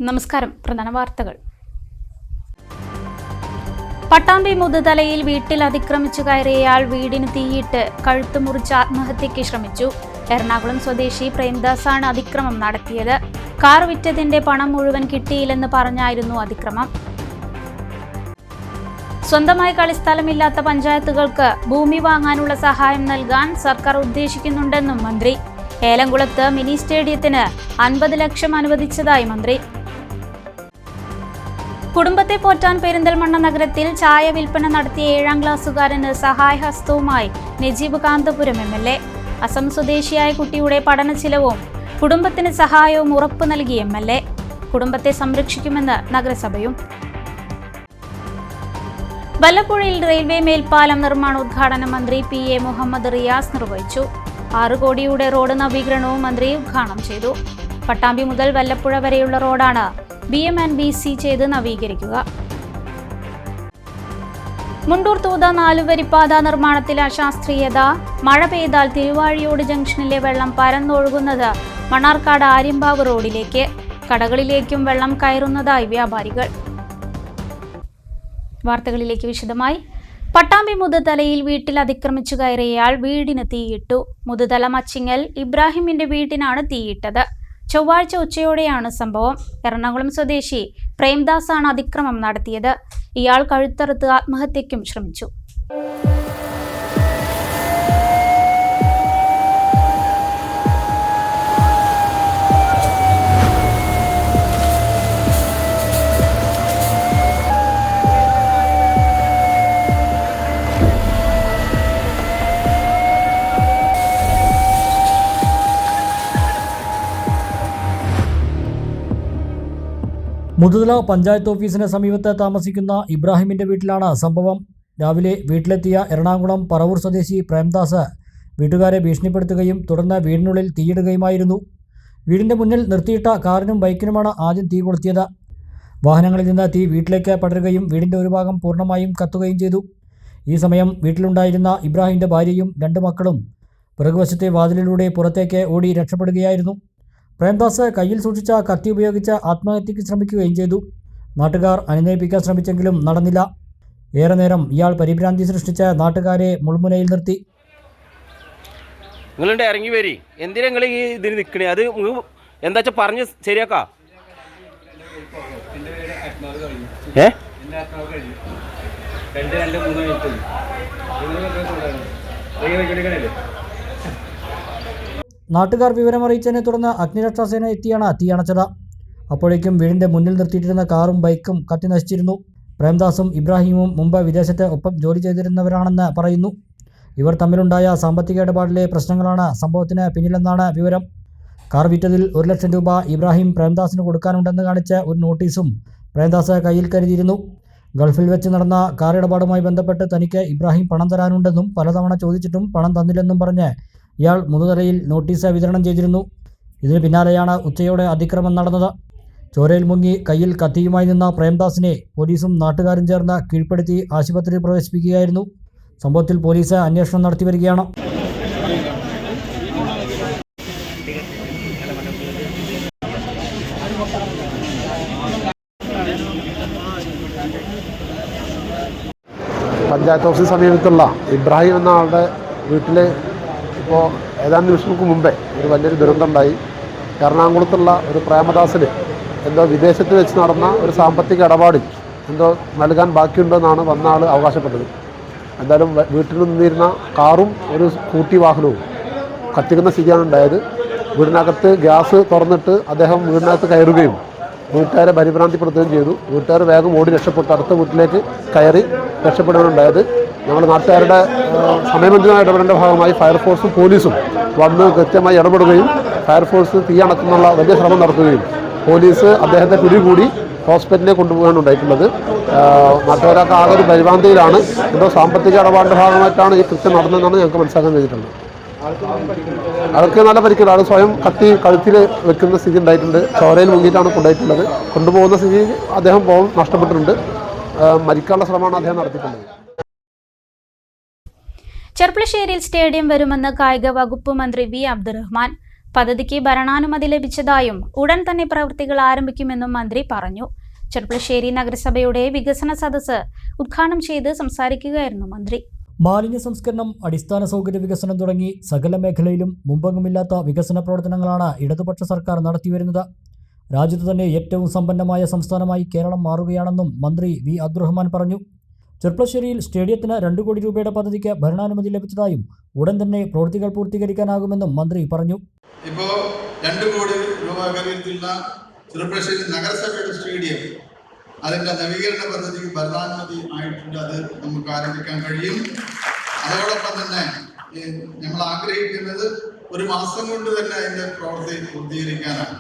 നമസ്കാരം. പ്രധാന വാർത്തകൾ. പട്ടാമ്പി മുതുതലയിൽ വീട്ടിൽ അതിക്രമിച്ചു കയറിയയാൾ വീടിന് തീയിട്ട് കഴുത്ത് മുറിച്ച് ആത്മഹത്യയ്ക്ക് ശ്രമിച്ചു. എറണാകുളം സ്വദേശി പ്രേംദാസാണ് അതിക്രമം നടത്തിയത്. കാർ വിറ്റതിന്റെ പണം മുഴുവൻ കിട്ടിയില്ലെന്ന് പറഞ്ഞായിരുന്നു അതിക്രമം. സ്വന്തമായി കളിസ്ഥലമില്ലാത്ത പഞ്ചായത്തുകൾക്ക് ഭൂമി വാങ്ങാനുള്ള സഹായം നൽകാൻ സർക്കാർ ഉദ്ദേശിക്കുന്നുണ്ടെന്നും മന്ത്രി. ഏലംകുളത്ത് മിനി സ്റ്റേഡിയത്തിന് 50 ലക്ഷം അനുവദിച്ചതായി മന്ത്രി. കുടുംബത്തെ പോറ്റാൻ പെരിന്തൽമണ്ണ നഗരത്തിൽ ചായ വിൽപ്പന നടത്തിയ 7ാം ക്ലാസ്സുകാരന് സഹായഹസ്തവുമായി നജീബ് കാന്തപുരം MLA. അസം സ്വദേശിയായ കുട്ടിയുടെ പഠന ചിലവും കുടുംബത്തിന് സഹായവും ഉറപ്പു നൽകി MLA. കുടുംബത്തെ സംരക്ഷിക്കുമെന്ന് നഗരസഭയും. വല്ലപ്പുഴയിൽ റെയിൽവേ മേൽപ്പാലം നിർമ്മാണോദ്ഘാടനം മന്ത്രി PA മുഹമ്മദ് റിയാസ് നിർവഹിച്ചു. 6 കോടിയുടെ റോഡ് നവീകരണവും മന്ത്രി ഉദ്ഘാടനം ചെയ്തു. പട്ടാമ്പി മുതൽ വല്ലപ്പുഴ വരെയുള്ള റോഡാണ് BM&BC ചെയ്ത് നവീകരിക്കുക. മുണ്ടൂർ തൂത 4-വരിപ്പാത നിർമ്മാണത്തിൽ അശാസ്ത്രീയത. മഴ പെയ്താൽ തിരുവാഴിയോട് ജംഗ്ഷനിലെ വെള്ളം പരന്നൊഴുകുന്നത് മണ്ണാർക്കാട് ആര്യമ്പാവ് റോഡിലേക്ക്. കടകളിലേക്കും വെള്ളം കയറുന്നതായി വ്യാപാരികൾ. വാർത്തകളിലേക്ക് വിശദമായി. പട്ടാമ്പി മുതുതലയിൽ വീട്ടിൽ അതിക്രമിച്ചു കയറിയയാൾ വീടിന് തീയിട്ടു. മുതുതല മച്ചിങ്ങൽ ഇബ്രാഹിമിന്റെ വീട്ടിനാണ് തീയിട്ടത്. ചൊവ്വാഴ്ച ഉച്ചയോടെയാണ് സംഭവം. എറണാകുളം സ്വദേശി പ്രേംദാസാണ് അതിക്രമം നടത്തിയത്. ഇയാൾ കഴുത്തറുത്ത് ആത്മഹത്യയ്ക്കും ശ്രമിച്ചു. മുതുതല പഞ്ചായത്ത് ഓഫീസിന് സമീപത്ത് താമസിക്കുന്ന ഇബ്രാഹിമിൻ്റെ വീട്ടിലാണ് സംഭവം. രാവിലെ വീട്ടിലെത്തിയ എറണാകുളം പറവൂർ സ്വദേശി പ്രേംദാസ് വീട്ടുകാരെ ഭീഷണിപ്പെടുത്തുകയും തുടർന്ന് വീടിനുള്ളിൽ തീയിടുകയുമായിരുന്നു. വീടിൻ്റെ മുന്നിൽ നിർത്തിയിട്ട കാറിനും ബൈക്കിനുമാണ് ആദ്യം തീ കൊളുത്തിയത്. വാഹനങ്ങളിൽ നിന്ന് തീ വീട്ടിലേക്ക് പടരുകയും വീടിൻ്റെ ഒരു ഭാഗം പൂർണ്ണമായും കത്തുകയും ചെയ്തു. ഈ സമയം വീട്ടിലുണ്ടായിരുന്ന ഇബ്രാഹിമിൻ്റെ ഭാര്യയും 2 മക്കളും പിറകുവശത്തെ വാതിലിലൂടെ പുറത്തേക്ക് ഓടി രക്ഷപ്പെടുകയായിരുന്നു. പ്രേംദാസ് കയ്യിൽ സൂക്ഷിച്ച കത്തി ഉപയോഗിച്ച് ആത്മഹത്യയ്ക്ക് ശ്രമിക്കുകയും ചെയ്തു. നാട്ടുകാർ അനുനയിപ്പിക്കാൻ ശ്രമിച്ചെങ്കിലും നടന്നില്ല. ഏറെ നേരം ഇയാൾ പരിഭ്രാന്തി സൃഷ്ടിച്ച് നാട്ടുകാരെ മുൾമുനയിൽ നിർത്തി. നിങ്ങളുണ്ട് ഇറങ്ങി വരി, എന്തിനാ നിങ്ങൾ ഈ ഇതിന് നിൽക്കണേ? അത് എന്താ വെച്ചാൽ പറഞ്ഞ് ശരിയാക്കാ. നാട്ടുകാർ വിവരമറിയിച്ചതിനെ തുടർന്ന് അഗ്നിരക്ഷാസേന എത്തിയാണ് തീയണച്ചത്. അപ്പോഴേക്കും വീടിൻ്റെ മുന്നിൽ നിർത്തിയിട്ടിരുന്ന കാറും ബൈക്കും കത്തി നശിച്ചിരുന്നു. പ്രേംദാസും ഇബ്രാഹിമും മുമ്പ് വിദേശത്ത് ഒപ്പം ജോലി ചെയ്തിരുന്നവരാണെന്ന് പറയുന്നു. ഇവർ തമ്മിലുണ്ടായ സാമ്പത്തിക ഇടപാടിലെ പ്രശ്നങ്ങളാണ് സംഭവത്തിന് പിന്നിലെന്നാണ് വിവരം. കാർ വിറ്റതിൽ 1 ലക്ഷം രൂപ ഇബ്രാഹിം പ്രേംദാസിന് കൊടുക്കാനുണ്ടെന്ന് കാണിച്ച് ഒരു നോട്ടീസും പ്രേംദാസ് കയ്യിൽ കരുതിയിരുന്നു. ഗൾഫിൽ വെച്ച് നടന്ന കാർ ഇടപാടുമായി ബന്ധപ്പെട്ട് തനിക്ക് ഇബ്രാഹിം പണം തരാനുണ്ടെന്നും പലതവണ ചോദിച്ചിട്ടും പണം തന്നില്ലെന്നും പറഞ്ഞ് ഇയാൾ മുതുതലയിൽ നോട്ടീസ് വിതരണം ചെയ്തിരുന്നു. ഇതിന് പിന്നാലെയാണ് ഉച്ചയോടെ അതിക്രമം നടന്നത്. ചോരയിൽ മുങ്ങി കയ്യിൽ കത്തിയുമായി നിന്ന പ്രേംദാസിനെ പോലീസും നാട്ടുകാരും ചേർന്ന് കീഴ്പ്പെടുത്തി ആശുപത്രിയിൽ പ്രവേശിപ്പിക്കുകയായിരുന്നു. സംഭവത്തിൽ പോലീസ് അന്വേഷണം നടത്തി വരികയാണ്. പഞ്ചായത്ത് ഓഫീസിന് സമീപത്തുള്ള ഇബ്രാഹിം എന്ന ആളുടെ വീട്ടിൽ ഇപ്പോൾ ഏതാനും നിമിഷങ്ങൾക്ക് മുമ്പേ ഒരു വലിയൊരു ദുരന്തമുണ്ടായി. എറണാകുളത്തുള്ള ഒരു പ്രേമദാസിന് എന്തോ വിദേശത്ത് വെച്ച് നടന്ന ഒരു സാമ്പത്തിക ഇടപാടിൽ എന്തോ നൽകാൻ ബാക്കിയുണ്ടെന്നാണ് വന്ന ആൾ അവകാശപ്പെട്ടത്. എന്തായാലും വീട്ടിൽ നിന്നിരുന്ന കാറും ഒരു സ്കൂട്ടി വാഹനവും കത്തിക്കുന്ന സ്ഥിതിയാണ് ഉണ്ടായത്. വീടിനകത്ത് ഗ്യാസ് തുറന്നിട്ട് അദ്ദേഹം വീടിനകത്ത് കയറുകയും വീട്ടുകാരെ പരിഭ്രാന്തിപ്പെടുത്തുകയും ചെയ്തു. വീട്ടുകാർ വേഗം ഓടി രക്ഷപ്പെട്ടു അടുത്ത വീട്ടിലേക്ക് കയറി രക്ഷപ്പെടുകയാണുണ്ടായത്. ഞങ്ങൾ നാട്ടുകാരുടെ സമയബന്ധിതമായ ഇടപെടലിൻ്റെ ഭാഗമായി ഫയർഫോഴ്സും പോലീസും വന്ന് കൃത്യമായി ഇടപെടുകയും ഫയർഫോഴ്സ് തീ അണക്കുന്നുള്ള വലിയ ശ്രമം നടത്തുകയും പോലീസ് അദ്ദേഹത്തെ പിടികൂടി ഹോസ്പിറ്റലിൽ കൊണ്ടുപോകാൻ ഉണ്ടായിട്ടുള്ളത്. നാട്ടുകാരൊക്കെ ആകെ ഒരു പരിഭ്രാന്തിയിലാണ്. എന്തോ സാമ്പത്തിക ഇടപാടിൻ്റെ ഭാഗമായിട്ടാണ് ഈ കൃത്യം നടന്നതെന്നാണ് ഞങ്ങൾക്ക് മനസ്സിലാക്കാൻ കഴിഞ്ഞിട്ടുള്ളത്. അതൊക്കെ നല്ല പരിക്കില്ല. അത് സ്വയം കത്തി കഴുത്തിൽ വെക്കുന്ന സ്ഥിതി ഉണ്ടായിട്ടുണ്ട്. ചോരയിൽ മുങ്ങിയിട്ടാണ് കൊണ്ടുപോയിട്ടുള്ളത്. കൊണ്ടുപോകുന്ന സ്ഥിതി അദ്ദേഹം നഷ്ടപ്പെട്ടിട്ടുണ്ട്. മരിക്കാനുള്ള ശ്രമമാണ് അദ്ദേഹം നടത്തിയിട്ടുള്ളത്. ചെർപ്പളശ്ശേരിയിൽ സ്റ്റേഡിയം വരുമെന്ന് കായിക വകുപ്പ് മന്ത്രി വി അബ്ദുറഹ്മാൻ. പദ്ധതിക്ക് ഭരണാനുമതി ലഭിച്ചതായും ഉടൻ തന്നെ പ്രവൃത്തികൾ ആരംഭിക്കുമെന്നും മന്ത്രി പറഞ്ഞു. ചെർപ്പളശ്ശേരി നഗരസഭയുടെ വികസന സദസ്സ് ഉദ്ഘാടനം ചെയ്ത് സംസാരിക്കുകയായിരുന്നു മന്ത്രി. മാലിന്യ സംസ്കരണം, അടിസ്ഥാന സൗകര്യ വികസനം തുടങ്ങി സകല മേഖലയിലും മുമ്പെങ്ങുമില്ലാത്ത വികസന പ്രവർത്തനങ്ങളാണ് ഇടതുപക്ഷ സർക്കാർ നടത്തിവരുന്നത്. രാജ്യത്ത് തന്നെ ഏറ്റവും സമ്പന്നമായ സംസ്ഥാനമായി കേരളം മാറുകയാണെന്നും മന്ത്രി വി അബ്ദുറഹ്മാൻ പറഞ്ഞു. ചെർപ്പളശ്ശേരിയിൽ സ്റ്റേഡിയത്തിന് 2 കോടി രൂപയുടെ പദ്ധതിക്ക് ഭരണാനുമതി ലഭിച്ചതായും ഉടൻ തന്നെ പ്രവൃത്തികൾ പൂർത്തീകരിക്കാനാകുമെന്നും മന്ത്രി പറഞ്ഞു. ഇപ്പോൾ 2 കോടി രൂപ കരുതിയുള്ള ചെർപ്പളശ്ശേരി നഗരസഭയുടെ സ്റ്റേഡിയം അതിൻ്റെ നവീകരണ പദ്ധതിക്ക് ഭരണാനുമതി ആയിട്ടുണ്ട്. അത് നമുക്ക് ആരംഭിക്കാൻ കഴിയും. അതോടൊപ്പം തന്നെ നമ്മൾ ആഗ്രഹിക്കുന്നത് 1 മാസം കൊണ്ട് തന്നെ അതിൻ്റെ പ്രവൃത്തി പൂർത്തീകരിക്കാനാണ്.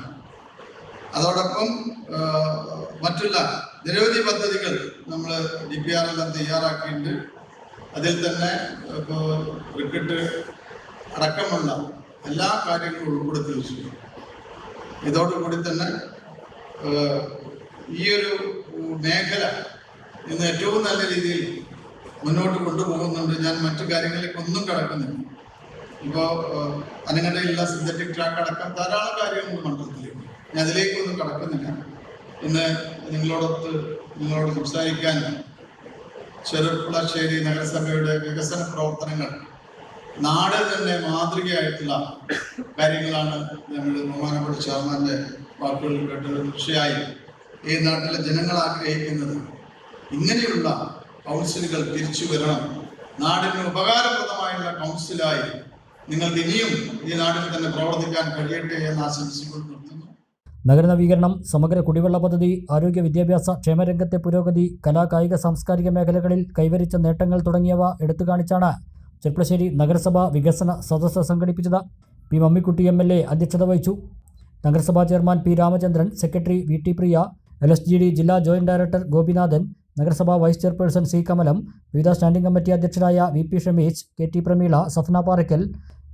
അതോടൊപ്പം മറ്റുള്ള നിരവധി പദ്ധതികൾ നമ്മൾ DPR എല്ലാം തയ്യാറാക്കിയിട്ടുണ്ട്. അതിൽ തന്നെ ഇപ്പോൾ ക്രിക്കറ്റ് അടക്കമുള്ള എല്ലാ കാര്യങ്ങളും ഉൾപ്പെടുത്തി വെച്ചിട്ടുണ്ട്. ഇതോടുകൂടി തന്നെ ഈ ഒരു മേഖല ഇന്ന് ഏറ്റവും നല്ല രീതിയിൽ മുന്നോട്ട് കൊണ്ടുപോകുന്നുണ്ട്. ഞാൻ മറ്റു കാര്യങ്ങളിലേക്ക് ഒന്നും കടക്കുന്നില്ല. ഇപ്പോൾ അനങ്ങടയിലുള്ള സിന്തറ്റിക് ട്രാക്ക് അടക്കം ധാരാളം കാര്യങ്ങളുണ്ട് മണ്ഡലത്തിലേക്ക്. ഞാൻ അതിലേക്കൊന്നും കടക്കുന്നില്ല. ഇന്ന് നിങ്ങളോട് സംസാരിക്കാൻ ചെർപ്പളശ്ശേരി നഗരസഭയുടെ വികസന പ്രവർത്തനങ്ങൾ നാട് തന്നെ മാതൃകയായിട്ടുള്ള കാര്യങ്ങളാണ് ഞങ്ങൾ ബഹുമാനപ്പെട്ട ചെയർമാൻ്റെ വാക്കുകളിൽ കേട്ടത്. തീർച്ചയായും ഈ നാട്ടിലെ ജനങ്ങൾ ആഗ്രഹിക്കുന്നത് ഇങ്ങനെയുള്ള കൗൺസിലുകൾ തിരിച്ചു വരണം. നാടിന് ഉപകാരപ്രദമായുള്ള കൗൺസിലായി നിങ്ങൾക്ക് ഇനിയും ഈ നാട്ടിൽ തന്നെ പ്രവർത്തിക്കാൻ കഴിയട്ടെ എന്ന് ആശംസിച്ചുകൊണ്ട് നിർത്തുന്നു. നഗരനവീകരണം, സമഗ്ര കുടിവെള്ള പദ്ധതി, ആരോഗ്യ വിദ്യാഭ്യാസ ക്ഷേമരംഗത്തെ പുരോഗതി, കലാ കായിക സാംസ്കാരിക മേഖലകളിൽ കൈവരിച്ച നേട്ടങ്ങൾ തുടങ്ങിയവ എടുത്തുകാണിച്ചാണ് ചെർപ്പളശ്ശേരി നഗരസഭ വികസന സദസ്സ് സംഘടിപ്പിച്ചത്. പി മമ്മിക്കുട്ടി MLA അധ്യക്ഷത വഹിച്ചു. നഗരസഭാ chairman P Ramachandran, secretary VT Priya, LSGD ജില്ലാ ജോയിന്റ് ഡയറക്ടർ ഗോപിനാഥൻ, നഗരസഭാ വൈസ് ചെയർപേഴ്സൺ C കമലം, വിവിധ സ്റ്റാൻഡിംഗ് കമ്മിറ്റി അധ്യക്ഷരായ VP Shameej, KT Prameela, Safna Parakkal,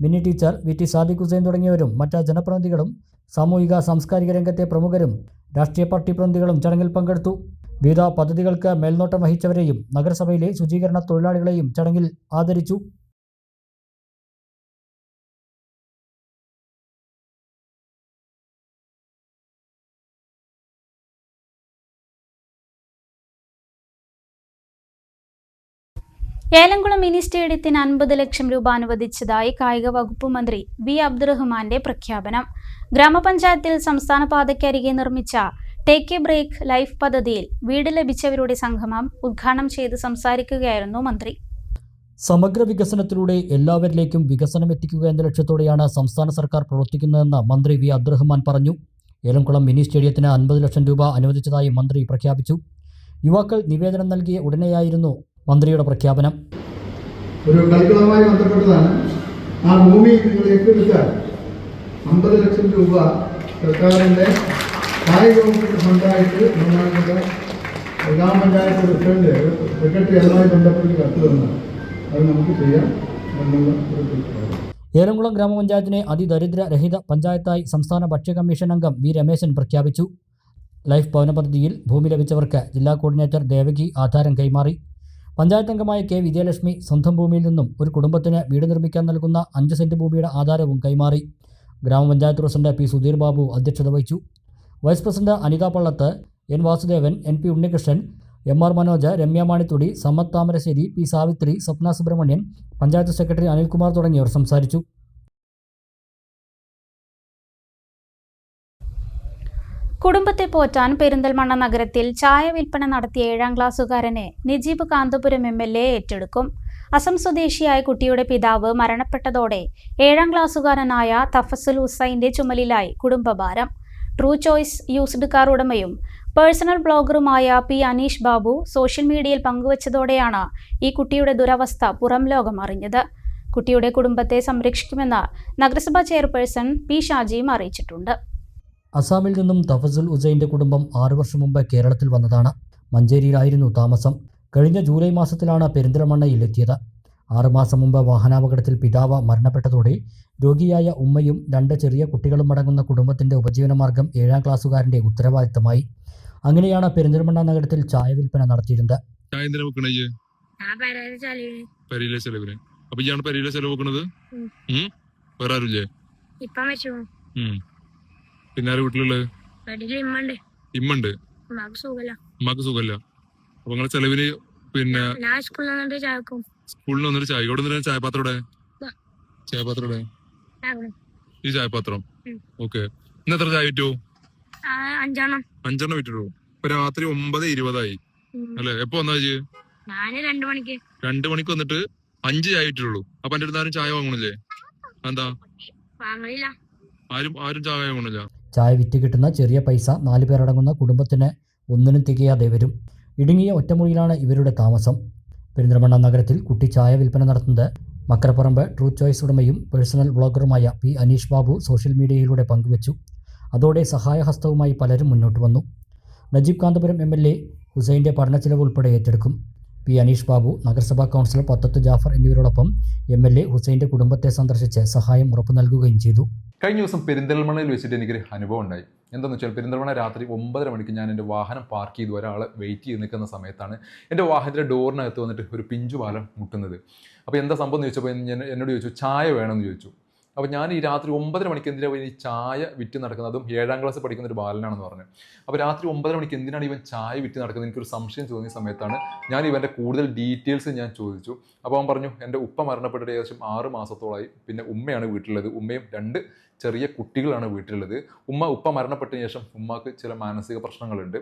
Mini teacher, VT Sadiq Hussain തുടങ്ങിയവരും മറ്റ് ജനപ്രതിനിധികളും സാമൂഹിക സാംസ്കാരിക രംഗത്തെ പ്രമുഖരും രാഷ്ട്രീയ പാർട്ടി പ്രതിനിധികളും ചടങ്ങിൽ പങ്കെടുത്തു. വിവിധ പദ്ധതികൾക്ക് മേൽനോട്ടം വഹിച്ചവരെയും നഗരസഭയിലെ ശുചീകരണ തൊഴിലാളികളെയും ചടങ്ങിൽ ആദരിച്ചു. ഏലംകുളം മിനി സ്റ്റേഡിയത്തിന് 50 ലക്ഷം രൂപ അനുവദിച്ചതായി കായിക വകുപ്പ് മന്ത്രി വി അബ്ദുറഹ്മാന്റെ പ്രഖ്യാപനം. ഗ്രാമപഞ്ചായത്തിൽ സംസ്ഥാന പാതയ്ക്കരികെ നിർമ്മിച്ച ടേക്ക് എ ബ്രേക്ക് ലൈഫ് പദ്ധതിയിൽ വീട് ലഭിച്ചവരുടെ സംഗമം ഉദ്ഘാടനം ചെയ്ത് സംസാരിക്കുകയായിരുന്നു മന്ത്രി. സമഗ്ര വികസനത്തിലൂടെ എല്ലാവരിലേക്കും വികസനം എത്തിക്കുക എന്ന ലക്ഷ്യത്തോടെയാണ് സംസ്ഥാന സർക്കാർ പ്രവർത്തിക്കുന്നതെന്ന് മന്ത്രി വി അബ്ദുറഹ്മാൻ പറഞ്ഞു. ഏലംകുളം മിനി സ്റ്റേഡിയത്തിന് 50 ലക്ഷം രൂപ അനുവദിച്ചതായി മന്ത്രി പ്രഖ്യാപിച്ചു. യുവാക്കൾ നിവേദനം നൽകിയ ഉടനെയായിരുന്നു മന്ത്രിയുടെ പ്രഖ്യാപനം. ഒരു കളിക്കളവുമായി ബന്ധപ്പെട്ടതാണ്. ആ ഭൂമി നിങ്ങൾ ഏറ്റെടുത്താൽ 50 ലക്ഷം രൂപ സർക്കാരിൻ്റെ കായിക വകുപ്പിൻ്റെ ഫണ്ടായിട്ട് ബഹുമാനപ്പെട്ട ഗ്രാമപഞ്ചായത്ത് പ്രസിഡന്റ് സെക്രട്ടറി അതുമായി ബന്ധപ്പെട്ട് കത്ത് തന്നാൽ അത് നമുക്ക് ചെയ്യാം എന്നുള്ള ഒരു. ഏലംകുളം ഗ്രാമപഞ്ചായത്തിനെ അതിദരിദ്ര രഹിത പഞ്ചായത്തായി സംസ്ഥാന ഭക്ഷ്യ കമ്മീഷൻ അംഗം വി രമേശൻ പ്രഖ്യാപിച്ചു. ലൈഫ് ഭവന പദ്ധതിയിൽ ഭൂമി ലഭിച്ചവർക്ക് ജില്ലാ കോർഡിനേറ്റർ ദേവകി ആധാരം കൈമാറി. പഞ്ചായത്ത് അംഗമായ K വിജയലക്ഷ്മി സ്വന്തം ഭൂമിയിൽ നിന്നും ഒരു കുടുംബത്തിന് വീട് നിർമ്മിക്കാൻ നൽകുന്ന 5 സെന്റ് ഭൂമിയുടെ ആധാരവും കൈമാറി. ഗ്രാമപഞ്ചായത്ത് പ്രസിഡന്റ് P സുധീർ ബാബു അധ്യക്ഷത വഹിച്ചു. Vice president Anitha Pallath, N Vasudevan, NP Unnikrishnan, MR Manoj, Ramya Manithudi, Sammath Thamarassery, P Savithri, Swapna Subrahmanyan, panchayat secretary Anilkumar തുടങ്ങിയവർ സംസാരിച്ചു. കുടുംബത്തെ പോറ്റാൻ പെരിന്തൽമണ്ണ നഗരത്തിൽ ചായ വിൽപ്പന നടത്തിയ 7ാം ക്ലാസ്സുകാരനെ നജീബ് കാന്തപുരം MLA ഏറ്റെടുക്കും. അസം സ്വദേശിയായ കുട്ടിയുടെ പിതാവ് മരണപ്പെട്ടതോടെ 7ാം ക്ലാസ്സുകാരനായ തഫസുൽ ഹുസൈന്റെ ചുമലിലായി കുടുംബഭാരം. ട്രൂ ചോയ്സ് യൂസ്ഡ് കാർ ഉടമയും പേഴ്സണൽ ബ്ലോഗറുമായ P അനീഷ് ബാബു സോഷ്യൽ മീഡിയയിൽ പങ്കുവച്ചതോടെയാണ് ഈ കുട്ടിയുടെ ദുരവസ്ഥ പുറം ലോകം അറിഞ്ഞത്. കുട്ടിയുടെ കുടുംബത്തെ സംരക്ഷിക്കുമെന്ന് നഗരസഭാ ചെയർപേഴ്സൺ P ഷാജിയും അറിയിച്ചിട്ടുണ്ട്. അസാമിൽ നിന്നും തഫസുൽ ഹുസൈൻ്റെ കുടുംബം 6 വർഷം മുമ്പ് കേരളത്തിൽ വന്നതാണ്. മഞ്ചേരിയിലായിരുന്നു താമസം. കഴിഞ്ഞ ജൂലൈ മാസത്തിലാണ് പെരിന്തൽമണ്ണയിൽ എത്തിയത്. 6 മാസം മുമ്പ് വാഹനാപകടത്തിൽ പിതാവ് മരണപ്പെട്ടതോടെ രോഗിയായ ഉമ്മയും 2 ചെറിയ കുട്ടികളും അടങ്ങുന്ന കുടുംബത്തിൻ്റെ ഉപജീവനമാർഗം 7ാം ക്ലാസ്സുകാരൻ്റെ ഉത്തരവാദിത്തമായി. അങ്ങനെയാണ് പെരിന്തൽമണ്ണ നഗരത്തിൽ ചായ വിൽപ്പന നടത്തിയിരുന്നത്. ഇപ്പം വെച്ചു. പിന്നെ ആര് വീട്ടിലുള്ളത്? വീട്ടില് ഇമ്മണ്ട്. ഇമ്മുണ്ട്. ഉമ്മാക്ക് സുഖല്ല. ഉമ്മാക്ക് സുഖല്ല. അപ്പൊ നിങ്ങളെ ചെലവിന് പിന്നെ ഞാൻ സ്കൂളിൽ വന്നിട്ട് ചായക്കും. സ്കൂളിൽ വന്നിട്ട് ചായ ഇവിടെ ചായപാത്രം ഇവിടെ ചായപാത്രം ഇവിടെ ഈ ചായപാത്രം. ഓക്കെ. ഇന്ന് എത്ര ചായ വിറ്റു? 5 വിറ്റുള്ളൂ. ഇപ്പൊ രാത്രി 9:20 അല്ലെ? എപ്പോ വന്നാ ചേച്ചി? ഞാന് 2 മണിക്ക്. 2 മണിക്ക് വന്നിട്ട് 5 ചായ വിറ്റുള്ളൂ. അപ്പൊ എന്റെ അടുത്ത് ആരും ചായ വാങ്ങണില്ലേ? എന്താ വാങ്ങലില്ല? ആരും ചായ വാങ്ങണില്ല. ചായ വിറ്റ് കിട്ടുന്ന ചെറിയ പൈസ 4 പേരടങ്ങുന്ന കുടുംബത്തിന് ഒന്നിനും തികയാതെ വരും. ഇടുങ്ങിയ ഒറ്റമുറിയിലാണ് ഇവരുടെ താമസം. പെരിന്തൽമണ്ണ നഗരത്തിൽ കുട്ടി ചായ വിൽപ്പന നടത്തുന്നത് മക്കരപ്പറമ്പ് ട്രൂത്ത് ചോയ്സ് ഉടമയും പേഴ്സണൽ വ്ളോഗറുമായ പി അനീഷ് ബാബു സോഷ്യൽ മീഡിയയിലൂടെ പങ്കുവച്ചു. അതോടെ സഹായഹസ്തവുമായി പലരും മുന്നോട്ട് വന്നു. നജീബ് കാന്തപുരം MLA ഹുസൈൻ്റെ പഠനച്ചിലവ് ഉൾപ്പെടെ ഏറ്റെടുക്കും. പി അനീഷ് ബാബു, നഗരസഭാ കൗൺസിലർ പത്തത്ത് ജാഫർ എന്നിവരോടൊപ്പം MLA ഹുസൈൻ്റെ കുടുംബത്തെ സന്ദർശിച്ച് സഹായം ഉറപ്പു നൽകുകയും ചെയ്തു. കഴിഞ്ഞ ദിവസം പെരിന്തൽമണ്ണയിൽ വെച്ചിട്ട് എനിക്കൊരു അനുഭവം ഉണ്ടായി. എന്താണെന്ന് വെച്ചാൽ പെരിന്തൽമണ്ണ രാത്രി 9:30 മണിക്ക് ഞാൻ എൻ്റെ വാഹനം പാർക്ക് ചെയ്തു ഒരാളെ വെയിറ്റ് ചെയ്ത് നിൽക്കുന്ന സമയത്താണ് എൻ്റെ വാഹനത്തിൻ്റെ ഡോറിനകത്ത് വന്നിട്ട് ഒരു പിഞ്ചു പാലം മുട്ടുന്നത്. അപ്പോൾ എന്താ സംഭവം എന്ന് ചോദിച്ചപ്പോൾ എന്നോട് ചോദിച്ചു ചായ വേണമെന്ന് ചോദിച്ചു. അപ്പോൾ ഞാൻ ഈ രാത്രി 9:30 മണിക്ക് എന്തിനാണ് ഈ ചായ വിറ്റ് നടക്കുന്നത്? അതും 7ാം ക്ലാസ് പഠിക്കുന്ന ഒരു ബാലനാണെന്ന് പറഞ്ഞു. അപ്പോൾ രാത്രി 9:30 മണിക്ക് എന്തിനാണ് ഇവൻ ചായ വിറ്റ് നടക്കുന്നത്? എനിക്കൊരു സംശയം തോന്നിയ സമയത്താണ് ഞാൻ ഇവൻ്റെ കൂടുതൽ ഡീറ്റെയിൽസ് ഞാൻ ചോദിച്ചു. അപ്പോൾ അവൻ പറഞ്ഞു എൻ്റെ ഉപ്പ മരണപ്പെട്ടിട്ട് ഏകദേശം 6 മാസത്തോളമായി. പിന്നെ ഉമ്മയാണ് വീട്ടിലുള്ളത്. ഉമ്മയും 2 ചെറിയ കുട്ടികളാണ് വീട്ടിലുള്ളത്. ഉപ്പ മരണപ്പെട്ടതിന് ശേഷം ഉമ്മാക്ക് ചില മാനസിക പ്രശ്നങ്ങളുണ്ട്.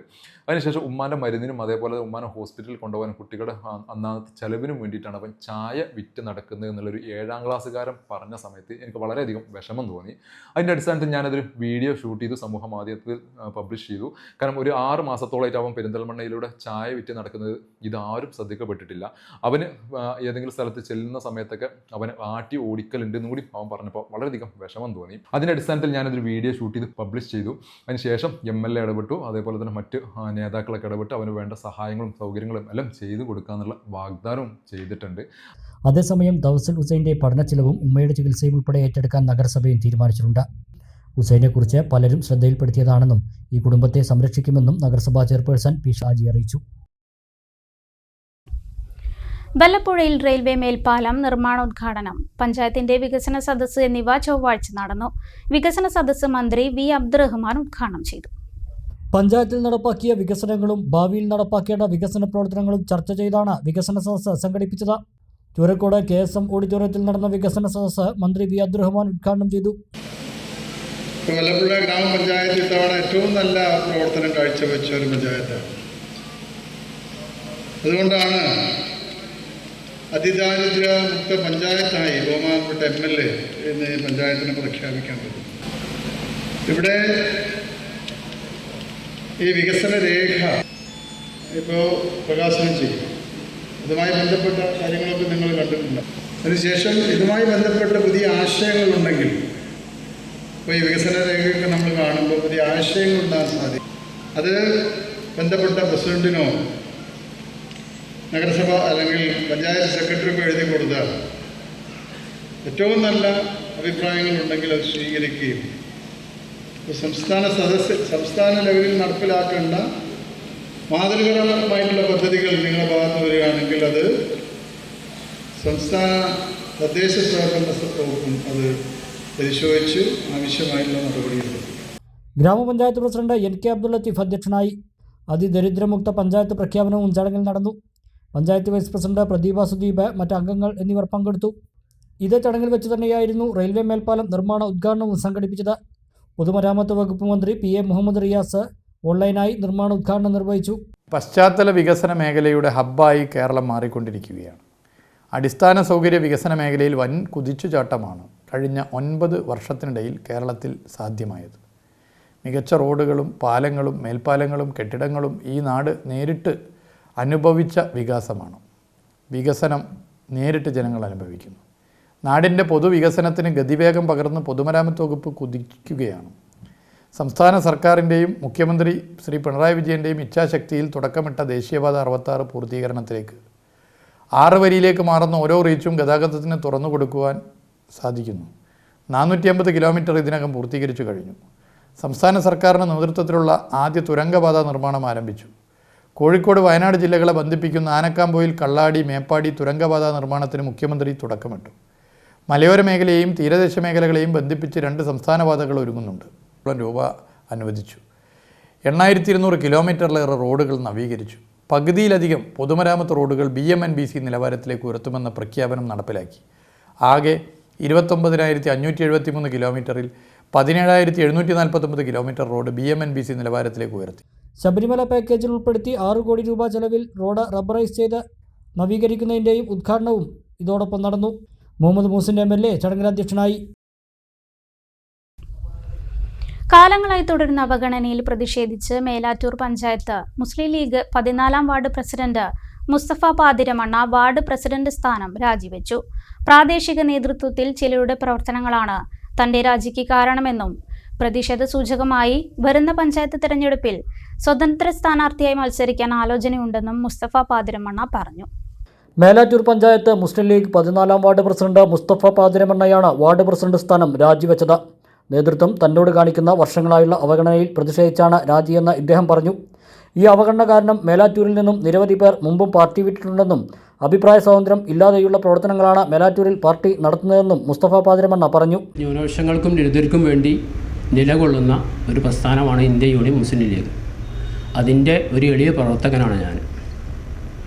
അതിനുശേഷം ഉമ്മാൻ്റെ മരുന്നിനും അതേപോലെ ഉമ്മാനെ ഹോസ്പിറ്റലിൽ കൊണ്ടുപോകാൻ കുട്ടികളുടെ അന്നാമത്തെ ചെലവിനും വേണ്ടിയിട്ടാണ് അവൻ ചായ വിറ്റ് നടക്കുന്നത് എന്നുള്ളൊരു 7ാം ക്ലാസ്സുകാരൻ പറഞ്ഞ സമയത്ത് എനിക്ക് വളരെയധികം വിഷമം തോന്നി. അതിൻ്റെ അടിസ്ഥാനത്തിൽ ഞാനതൊരു വീഡിയോ ഷൂട്ട് ചെയ്തു, സമൂഹ മാധ്യമത്തിൽ പബ്ലിഷ് ചെയ്തു. കാരണം ഒരു 6 മാസത്തോളമായിട്ട് അവൻ പെരിന്തൽമണ്ണയിലൂടെ ചായ വിറ്റ് നടക്കുന്നത് ഇതാരും ശ്രദ്ധിക്കപ്പെട്ടിട്ടില്ല. അവന് ഏതെങ്കിലും സ്ഥലത്ത് ചെല്ലുന്ന സമയത്തൊക്കെ അവന് ആട്ടി ഓടിക്കലുണ്ടെന്നും കൂടി അവൻ പറഞ്ഞപ്പോൾ വളരെയധികം വിഷമം തോന്നി. അതിൻ്റെ അടിസ്ഥാനത്തിൽ ഞാനതൊരു വീഡിയോ ഷൂട്ട് ചെയ്ത് പബ്ലിഷ് ചെയ്തു. അതിനുശേഷം MLA ഇടപെട്ടു, അതേപോലെ തന്നെ മറ്റ് നേതാക്കളൊക്കെ ഇടപെട്ട് അവന് വേണ്ട സഹായങ്ങളും സൗകര്യങ്ങളും എല്ലാം ചെയ്തു കൊടുക്കാനുള്ള വാഗ്ദാനവും ചെയ്തിട്ടുണ്ട്. അതേസമയം ദൗസൽ ഹുസൈൻ്റെ പഠനച്ചിലവും ഉമ്മയുടെ ചികിത്സയും ഉൾപ്പെടെ ഏറ്റെടുക്കാൻ നഗരസഭയും തീരുമാനിച്ചിട്ടുണ്ട്. ഹുസൈനെക്കുറിച്ച് പലരും ശ്രദ്ധയിൽപ്പെടുത്തിയതാണെന്നും ഈ കുടുംബത്തെ സംരക്ഷിക്കുമെന്നും നഗരസഭാ ചെയർപേഴ്സൺ പി ഷാജി അറിയിച്ചു. വല്ലപ്പുഴയിൽ റെയിൽവേ മേൽപ്പാലം നിർമ്മാണോദ്ഘാടനം, പഞ്ചായത്തിന്റെ വികസന സദസ്സ് എന്നിവ ചൊവ്വാഴ്ച നടന്നു. വികസന സദസ്സ് മന്ത്രി വി അബ്ദുറഹ്മാൻ ഉദ്ഘാടനം ചെയ്തു. പഞ്ചായത്തിൽ നടപ്പാക്കിയ വികസനങ്ങളും ഭാവിയിൽ നടപ്പാക്കേണ്ട വികസന പ്രവർത്തനങ്ങളും ചർച്ച ചെയ്താണ് വികസന സദസ്സ് സംഘടിപ്പിച്ചത്. ചൂരക്കോട് KSM ഓഡിറ്റോറിയത്തിൽ നടന്ന വികസന സദസ്സ് മന്ത്രി വി അബ്ദുറഹ്മാൻ ഉദ്ഘാടനം ചെയ്തു. വല്ലപ്പുഴ ഗ്രാമപഞ്ചായത്ത് ഇത്തവണ ഏറ്റവും നല്ല പ്രവർത്തനം കാഴ്ചവെച്ച ഒരു പഞ്ചായത്താണ്. അതുകൊണ്ടാണ് അതിദാരിദ്ര്യ മുക്ത പഞ്ചായത്തായി ബഹുമാനപ്പെട്ട MLA എന്ന് പഞ്ചായത്തിനെ പ്രഖ്യാപിക്കേണ്ടത്. ഇവിടെ ഈ വികസന രേഖ ഇപ്പോൾ പ്രകാശനം ചെയ്യും. ഇതുമായി ബന്ധപ്പെട്ട കാര്യങ്ങളൊക്കെ നിങ്ങൾ കണ്ടിട്ടുണ്ട്. അതിനുശേഷം ഇതുമായി ബന്ധപ്പെട്ട പുതിയ ആശയങ്ങളുണ്ടെങ്കിൽ ഇപ്പോൾ ഈ വികസന രേഖയൊക്കെ നമ്മൾ കാണുമ്പോൾ പുതിയ ആശയങ്ങൾ ഉണ്ടാകാൻ സാധിക്കും. അത് ബന്ധപ്പെട്ട പ്രസിഡന്റിനോ നഗരസഭ അല്ലെങ്കിൽ പഞ്ചായത്ത് സെക്രട്ടറിക്ക് എഴുതി കൊടുത്താൽ ഏറ്റവും നല്ല അഭിപ്രായങ്ങളുണ്ടെങ്കിൽ അത് സ്വീകരിക്കുകയും സംസ്ഥാന ലെവലിൽ നടപ്പിലാക്കേണ്ട മാതൃകപരമായിട്ടുള്ള പദ്ധതികൾ നിങ്ങളുടെ ഭാഗത്ത് വരികയാണെങ്കിൽ അത് സംസ്ഥാന തദ്ദേശ സ്വയംഭരണ വകുപ്പും അത് പരിശോധിച്ച് ആവശ്യമായിട്ടുള്ള നടപടിയെടുക്കും. ഗ്രാമപഞ്ചായത്ത് പ്രസിഡന്റ് NK അബ്ദുൽ ലത്തീഫ് അധ്യക്ഷനായി. അതിദരിദ്രമുക്ത പഞ്ചായത്ത് പ്രഖ്യാപനവും ചടങ്ങിൽ നടന്നു. പഞ്ചായത്ത് വൈസ് പ്രസിഡന്റ് പ്രദീപ സുദീപ്, മറ്റ് അംഗങ്ങൾ എന്നിവർ പങ്കെടുത്തു. ഇതേ ചടങ്ങിൽ വെച്ച് തന്നെയായിരുന്നു റെയിൽവേ മേൽപ്പാലം നിർമ്മാണ ഉദ്ഘാടനവും സംഘടിപ്പിച്ചത്. പൊതുമരാമത്ത് വകുപ്പ് മന്ത്രി PA മുഹമ്മദ് റിയാസ് ഓൺലൈനായി നിർമ്മാണ ഉദ്ഘാടനം നിർവഹിച്ചു. പശ്ചാത്തല വികസന മേഖലയുടെ ഹബ്ബായി കേരളം മാറിക്കൊണ്ടിരിക്കുകയാണ്. അടിസ്ഥാന സൗകര്യ വികസന മേഖലയിൽ വൻ കുതിച്ചുചാട്ടമാണ് കഴിഞ്ഞ 9 വർഷത്തിനിടയിൽ കേരളത്തിൽ സാധ്യമായത്. മികച്ച റോഡുകളും പാലങ്ങളും മേൽപ്പാലങ്ങളും കെട്ടിടങ്ങളും ഈ നാട് നേരിട്ട് അനുഭവിച്ച വികാസമാണ്. വികസനം നേരിട്ട് ജനങ്ങൾ അനുഭവിക്കുന്നു. നാടിൻ്റെ പൊതുവികസനത്തിന് ഗതിവേഗം പകർന്ന് പൊതുമരാമത്ത് വകുപ്പ് കുതിക്കുകയാണ്. സംസ്ഥാന സർക്കാരിൻ്റെയും മുഖ്യമന്ത്രി ശ്രീ പിണറായി വിജയൻ്റെയും ഇച്ഛാശക്തിയിൽ തുടക്കമിട്ട ദേശീയപാത 66 പൂർത്തീകരണത്തിലേക്ക് 6 വരിയിലേക്ക് മാറുന്ന ഓരോ റീച്ചും ഗതാഗതത്തിന് തുറന്നു കൊടുക്കുവാൻ സാധിക്കുന്നു. 450 കിലോമീറ്റർ ഇതിനകം പൂർത്തീകരിച്ചു കഴിഞ്ഞു. സംസ്ഥാന സർക്കാരിൻ്റെ നേതൃത്വത്തിലുള്ള ആദ്യ തുരങ്കപാത നിർമ്മാണം ആരംഭിച്ചു. കോഴിക്കോട് വയനാട് ജില്ലകളെ ബന്ധിപ്പിക്കുന്ന ആനക്കാംപൊയിൽ കള്ളാടി മേപ്പാടി തുരങ്കപാത നിർമ്മാണത്തിന് മുഖ്യമന്ത്രി തുടക്കമിട്ടു. മലയോര മേഖലയെയും തീരദേശ മേഖലകളെയും ബന്ധിപ്പിച്ച് 2 സംസ്ഥാന പാതകൾ ഒരുങ്ങുന്നുണ്ട്. രൂപ അനുവദിച്ചു. 8200 കിലോമീറ്ററിലേറെ റോഡുകൾ നവീകരിച്ചു. പകുതിയിലധികം പൊതുമരാമത്ത് റോഡുകൾ BMNBC നിലവാരത്തിലേക്ക് ഉയർത്തുമെന്ന പ്രഖ്യാപനം നടപ്പിലാക്കി. ആകെ 29,573 കിലോമീറ്ററിൽ 17,749 കിലോമീറ്റർ റോഡ് BMNBC നിലവാരത്തിലേക്ക് ഉയർത്തി. ശബരിമല പാക്കേജിൽ ഉൾപ്പെടുത്തി 6 കോടി രൂപ ചെലവിൽ റോഡ് റബ്ബറൈസ് ചെയ്ത് നവീകരിക്കുന്നതിൻ്റെയും ഉദ്ഘാടനവും ഇതോടൊപ്പം നടന്നു. മുഹമ്മദ് മൂസിൻ MLA ചടങ്ങിൽ അധ്യക്ഷനായി. കാലങ്ങളായി തുടരുന്ന അവഗണനയിൽ പ്രതിഷേധിച്ച് മേലാറ്റൂർ പഞ്ചായത്ത് മുസ്ലിം ലീഗ് 14-ാം ward president Mustafa Pathiramanna ward president സ്ഥാനം രാജിവെച്ചു. പ്രാദേശിക നേതൃത്വത്തിൽ ചിലരുടെ പ്രവർത്തനങ്ങളാണ് തന്റെ രാജിക്ക് കാരണമെന്നും പ്രതിഷേധ സൂചകമായി വരുന്ന പഞ്ചായത്ത് തെരഞ്ഞെടുപ്പിൽ സ്വതന്ത്ര സ്ഥാനാർത്ഥിയായി മത്സരിക്കാൻ ആലോചനയുണ്ടെന്നും മുസ്തഫ പാതിരമണ്ണ പറഞ്ഞു. മേലാറ്റൂർ പഞ്ചായത്ത് മുസ്ലിം ലീഗ് 14-ാം വാർഡ് പ്രസിഡന്റ് മുസ്തഫ പാതിരമണ്ണയാണ് വാർഡ് പ്രസിഡന്റ് സ്ഥാനം രാജിവെച്ചത്. നേതൃത്വം തന്നോട് കാണിക്കുന്ന വർഷങ്ങളായുള്ള അവഗണനയിൽ പ്രതിഷേധിച്ചാണ് രാജിയെന്ന് ഇദ്ദേഹം പറഞ്ഞു. ഈ അവഗണന കാരണം മേലാറ്റൂരിൽ നിന്നും നിരവധി പേർ മുമ്പും പാർട്ടി വിട്ടിട്ടുണ്ടെന്നും അഭിപ്രായ സ്വാതന്ത്ര്യം ഇല്ലാതെയുള്ള പ്രവർത്തനങ്ങളാണ് മേലാറ്റൂരിൽ പാർട്ടി നടത്തുന്നതെന്നും മുസ്തഫ പാതിരമണ്ണ പറഞ്ഞു. ന്യൂനപക്ഷങ്ങൾക്കും ദരിദ്രർക്കും വേണ്ടി നിലകൊള്ളുന്ന ഒരു പ്രസ്ഥാനമാണ് ഇന്ത്യൻ യൂണിയൻ മുസ്ലിം ലീഗ്. അതിൻ്റെ ഒരു എളിയ പ്രവർത്തകനാണ് ഞാൻ.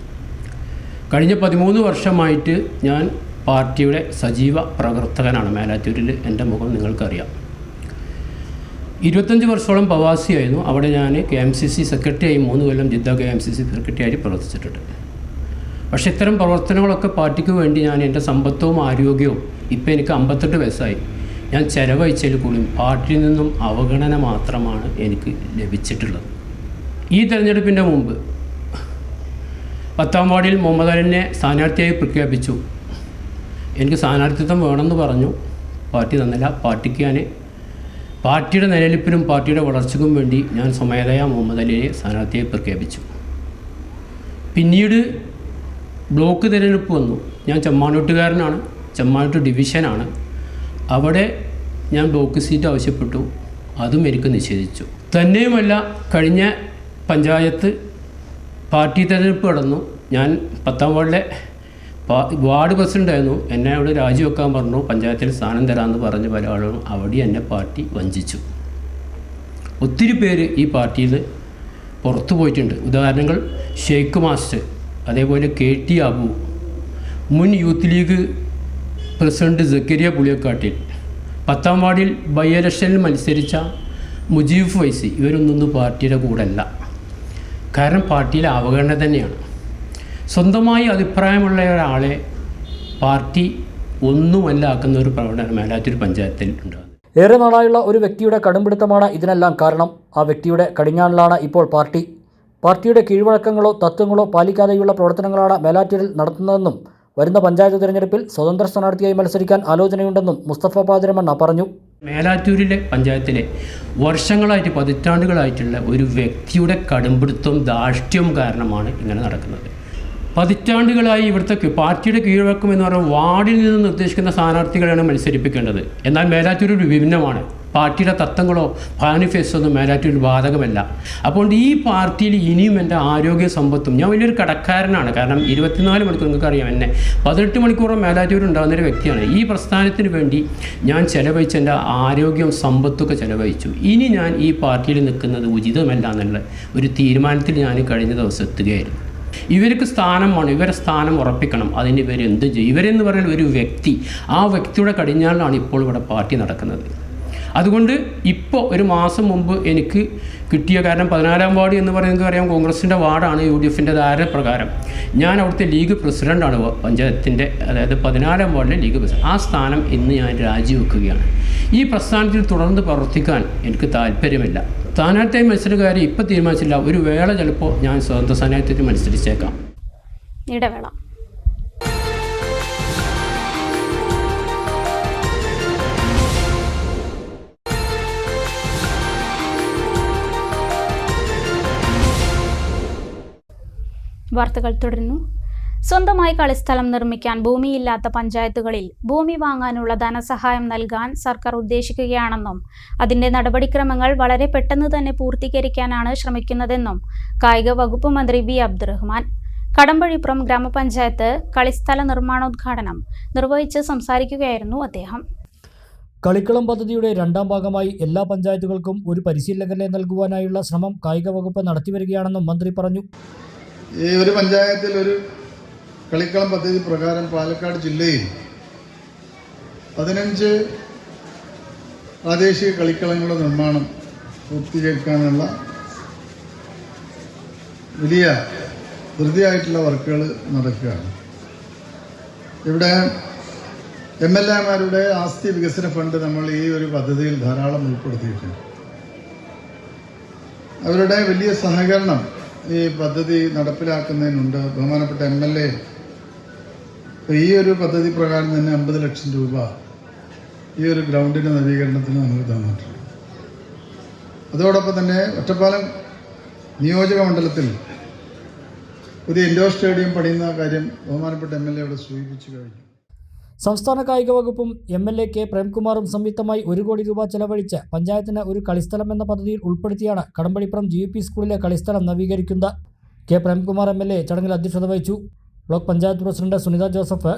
കഴിഞ്ഞ 13 വർഷമായിട്ട് ഞാൻ പാർട്ടിയുടെ സജീവ പ്രവർത്തകനാണ്. മേലാറ്റൂരിൽ എൻ്റെ മുഖം നിങ്ങൾക്കറിയാം. 25 വർഷത്തോളം പ്രവാസിയായിരുന്നു. അവിടെ ഞാൻ KMCC സെക്രട്ടറിയായി 3 കൊല്ലം ജിദ്ദ KMCC സെക്രട്ടറിയായി പ്രവർത്തിച്ചിട്ടുണ്ട്. പക്ഷേ ഇത്തരം പ്രവർത്തനങ്ങളൊക്കെ പാർട്ടിക്ക് വേണ്ടി ഞാൻ എൻ്റെ സമ്പത്തവും ആരോഗ്യവും, ഇപ്പോൾ എനിക്ക് 58 വയസ്സായി, ഞാൻ ചെലവഴിച്ചതിൽ കൂടി പാർട്ടിയിൽ നിന്നും അവഗണന മാത്രമാണ് എനിക്ക് ലഭിച്ചിട്ടുള്ളത്. ഈ തെരഞ്ഞെടുപ്പിൻ്റെ മുമ്പ് 10-ാം വാർഡിൽ മുഹമ്മദ് അലിനെ സ്ഥാനാർത്ഥിയായി പ്രഖ്യാപിച്ചു. എനിക്ക് സ്ഥാനാർത്ഥിത്വം വേണമെന്ന് പറഞ്ഞു. പാർട്ടി തന്നില്ല. പാർട്ടിക്ക് ഞാൻ പാർട്ടിയുടെ നിലനിൽപ്പിനും പാർട്ടിയുടെ വളർച്ചയ്ക്കും വേണ്ടി ഞാൻ സ്വമേധയാ മുഹമ്മദ് അലിയെ സ്ഥാനാർത്ഥിയായി പ്രഖ്യാപിച്ചു. പിന്നീട് ബ്ലോക്ക് തിരഞ്ഞെടുപ്പ് വന്നു. ഞാൻ ചെമ്മാനൂട്ടുകാരനാണ്, ചെമ്മാനൂട്ട് ഡിവിഷനാണ്. അവിടെ ഞാൻ ബ്ലോക്ക് സീറ്റ് ആവശ്യപ്പെട്ടു. അതും എനിക്ക് നിഷേധിച്ചു. തന്നെയുമല്ല, കഴിഞ്ഞ പഞ്ചായത്ത് പാർട്ടി തിരഞ്ഞെടുപ്പ് നടന്നു. ഞാൻ 10-ാം വാർഡിലെ വാർഡ് പ്രസിഡൻ്റായിരുന്നു. എന്നെ അവിടെ രാജിവെക്കാൻ പറഞ്ഞു. പഞ്ചായത്തിൽ സ്ഥാനം തരാമെന്ന് പറഞ്ഞ് പല ആളുകളും അവിടെ എന്നെ പാർട്ടി വഞ്ചിച്ചു. ഒത്തിരി പേര് ഈ പാർട്ടിയിൽ പുറത്തു പോയിട്ടുണ്ട്. ഉദാഹരണങ്ങൾ ഷെയ്ഖ് മാസ്റ്റർ, അതേപോലെ KT അബു, മുൻ യൂത്ത് ലീഗ് പ്രസിഡന്റ് സക്കരിയ പുളിയക്കാട്ടിൽ, 10-ാം വാർഡിൽ ബൈ ഇലക്ഷനിൽ മത്സരിച്ച മുജീബ് ഫൈസി, ഇവരൊന്നും പാർട്ടിയുടെ കൂടെ അല്ല. കാരണം പാർട്ടിയിലെ അവഗണന തന്നെയാണ്. സ്വന്തമായി അഭിപ്രായമുള്ള ഒരാളെ പാർട്ടി ഒന്നുമല്ല ആക്കുന്ന ഒരു പ്രവണത മേലാറ്റൂർ പഞ്ചായത്തിൽ ഉണ്ടാകുന്നത്. ഏറെ നാളായുള്ള ഒരു വ്യക്തിയുടെ കടുംപിടുത്തമാണ് ഇതിനെല്ലാം കാരണം. ആ വ്യക്തിയുടെ കടിഞ്ഞാണിലാണ് ഇപ്പോൾ പാർട്ടി. പാർട്ടിയുടെ കീഴ്വഴക്കങ്ങളോ തത്വങ്ങളോ പാലിക്കാതെയുള്ള പ്രവർത്തനങ്ങളാണ് മേലാറ്റൂരിൽ നടത്തുന്നതെന്നും വരുന്ന പഞ്ചായത്ത് തിരഞ്ഞെടുപ്പിൽ സ്വതന്ത്ര സ്ഥാനാർത്ഥിയായി മത്സരിക്കാൻ ആലോചനയുണ്ടെന്നും മുസ്തഫ പാതിരമണ്ണ പറഞ്ഞു. മേലാറ്റൂരിലെ പഞ്ചായത്തിലെ വർഷങ്ങളായിട്ട് പതിറ്റാണ്ടുകളായിട്ടുള്ള ഒരു വ്യക്തിയുടെ കടുംപിടുത്തവും ധാർഷ്ട്യവും കാരണമാണ് ഇങ്ങനെ നടക്കുന്നത്. പതിറ്റാണ്ടുകളായി ഇവിടുത്തെ പാർട്ടിയുടെ കീഴ്വഴക്കം എന്ന് പറയുന്നത് വാർഡിൽ നിന്ന് നിർദ്ദേശിക്കുന്ന സ്ഥാനാർത്ഥികളാണ് മത്സരിപ്പിക്കേണ്ടത്. എന്നാൽ മേലാറ്റൂരിൽ വിഭിന്നമാണ്. പാർട്ടിയുടെ തത്വങ്ങളോ മാനിഫെസ്റ്റോ ഒന്നും മേലാറ്റൂരിൽ ബാധകമല്ല. അപ്പോൾ ഈ പാർട്ടിയിൽ ഇനിയും എൻ്റെ ആരോഗ്യ സമ്പത്തും, ഞാൻ വലിയൊരു കടക്കാരനാണ്. കാരണം 24 മണിക്കൂർ, നിങ്ങൾക്കറിയാം, എന്നെ 18 മണിക്കൂറും മേലാറ്റൂർ ഉണ്ടാകുന്നൊരു വ്യക്തിയാണ്. ഈ പ്രസ്ഥാനത്തിന് വേണ്ടി ഞാൻ ചെലവഴിച്ച എൻ്റെ ആരോഗ്യവും സമ്പത്തൊക്കെ ചെലവഴിച്ചു. ഇനി ഞാൻ ഈ പാർട്ടിയിൽ നിൽക്കുന്നത് ഉചിതമല്ല എന്നുള്ള ഒരു തീരുമാനത്തിൽ ഞാൻ കഴിഞ്ഞ ദിവസം എത്തുകയായിരുന്നു. ഇവർക്ക് സ്ഥാനമാണ്, ഇവരെ സ്ഥാനം ഉറപ്പിക്കണം. അതിന് ഇവരെന്ത് ചെയ്യും? ഇവരെന്ന് പറയുന്ന ഒരു വ്യക്തി, ആ വ്യക്തിയുടെ കടിഞ്ഞാണിലാണ് ഇപ്പോൾ ഇവിടെ പാർട്ടി നടക്കുന്നത്. അതുകൊണ്ട് ഇപ്പോൾ ഒരു മാസം മുമ്പ് എനിക്ക് കിട്ടിയ, കാരണം 14-ാം വാർഡ് എന്ന് പറയുന്നത് അറിയാം, കോൺഗ്രസിൻ്റെ വാർഡാണ്. UDFൻ്റെ ധാരണപ്രകാരം ഞാൻ അവിടുത്തെ ലീഗ് പ്രസിഡൻ്റാണ് പഞ്ചായത്തിൻ്റെ, അതായത് 14-ാം വാർഡിലെ ലീഗ് പ്രസിഡന്റ്. ആ സ്ഥാനം ഇന്ന് ഞാൻ രാജിവെക്കുകയാണ്. ഈ പ്രസ്ഥാനത്തിൽ തുടർന്ന് പ്രവർത്തിക്കാൻ എനിക്ക് താല്പര്യമില്ല. സ്ഥാനാർത്ഥിയായി മത്സരക്കാരെ ഇപ്പോൾ തീരുമാനിച്ചില്ല. ഒരു വേള ചിലപ്പോൾ ഞാൻ സ്വതന്ത്ര സ്ഥാനാർത്ഥിയായിട്ട് മത്സരിച്ചേക്കാം. ഇടവേള. വാർത്തകൾ തുടരുന്നു. സ്വന്തമായി കളിസ്ഥലം നിർമ്മിക്കാൻ ഭൂമിയില്ലാത്ത പഞ്ചായത്തുകളിൽ ഭൂമി വാങ്ങാനുള്ള ധനസഹായം നൽകാൻ സർക്കാർ ഉദ്ദേശിക്കുകയാണെന്നും അതിന്റെ നടപടിക്രമങ്ങൾ വളരെ പെട്ടെന്ന് തന്നെ പൂർത്തീകരിക്കാനാണ് ശ്രമിക്കുന്നതെന്നും കായിക വകുപ്പ് മന്ത്രി V. അബ്ദുറഹ്മാൻ കടമ്പഴിപ്പുറം ഗ്രാമപഞ്ചായത്ത് കളിസ്ഥല നിർമ്മാണോദ്ഘാടനം നിർവഹിച്ച് സംസാരിക്കുകയായിരുന്നു അദ്ദേഹം. കളിക്കളം പദ്ധതിയുടെ രണ്ടാം ഭാഗമായി എല്ലാ പഞ്ചായത്തുകൾക്കും ഒരു പരിശീലകനെ നൽകുവാനായുള്ള ശ്രമം കായിക വകുപ്പ് നടത്തിവരികയാണെന്നും മന്ത്രി പറഞ്ഞു. ഈ ഒരു പഞ്ചായത്തിൽ ഒരു കളിക്കളം പദ്ധതി പ്രകാരം പാലക്കാട് ജില്ലയിൽ 15 പ്രാദേശിക കളിക്കളങ്ങളുടെ നിർമ്മാണം പൂർത്തീകരിക്കാനുള്ള വലിയ ധൃതിയായിട്ടുള്ള വർക്കുകൾ നടക്കുകയാണ്. ഇവിടെ MLA-മാരുടെ ആസ്തി വികസന ഫണ്ട് നമ്മൾ ഈ ഒരു പദ്ധതിയിൽ ധാരാളം ഉൾപ്പെടുത്തിയിട്ടുണ്ട്. അവരുടെ വലിയ സഹകരണം ഈ പദ്ധതി നടപ്പിലാക്കുന്നതിനുണ്ട്. ബഹുമാനപ്പെട്ട MLA ഈ ഒരു പദ്ധതി പ്രകാരം തന്നെ 50 ലക്ഷം രൂപ ഈ ഒരു ഗ്രൗണ്ടിൻ്റെ നവീകരണത്തിന് നമുക്ക് തന്നിട്ടുണ്ട്. അതോടൊപ്പം തന്നെ ഒറ്റപ്പാലം നിയോജക മണ്ഡലത്തിൽ പുതിയ ഇൻഡോർ സ്റ്റേഡിയം പണിയുന്ന കാര്യം ബഹുമാനപ്പെട്ട MLA അവിടെ സൂചിപ്പിച്ചു കഴിഞ്ഞു. സംസ്ഥാന കായിക വകുപ്പും MLA കെ പ്രേംകുമാറും സംയുക്തമായി 1 കോടി രൂപ ചെലവഴിച്ച് പഞ്ചായത്തിന് ഒരു കളിസ്ഥലം എന്ന പദ്ധതിയിൽ ഉൾപ്പെടുത്തിയാണ് കടമ്പഴിപ്പുറം GUP സ്കൂളിലെ കളിസ്ഥലം നവീകരിക്കുന്നത്. കെ പ്രേംകുമാർ MLA ചടങ്ങിൽ അധ്യക്ഷത വഹിച്ചു. ബ്ലോക്ക് പഞ്ചായത്ത് പ്രസിഡന്റ് സുനിത ജോസഫ്,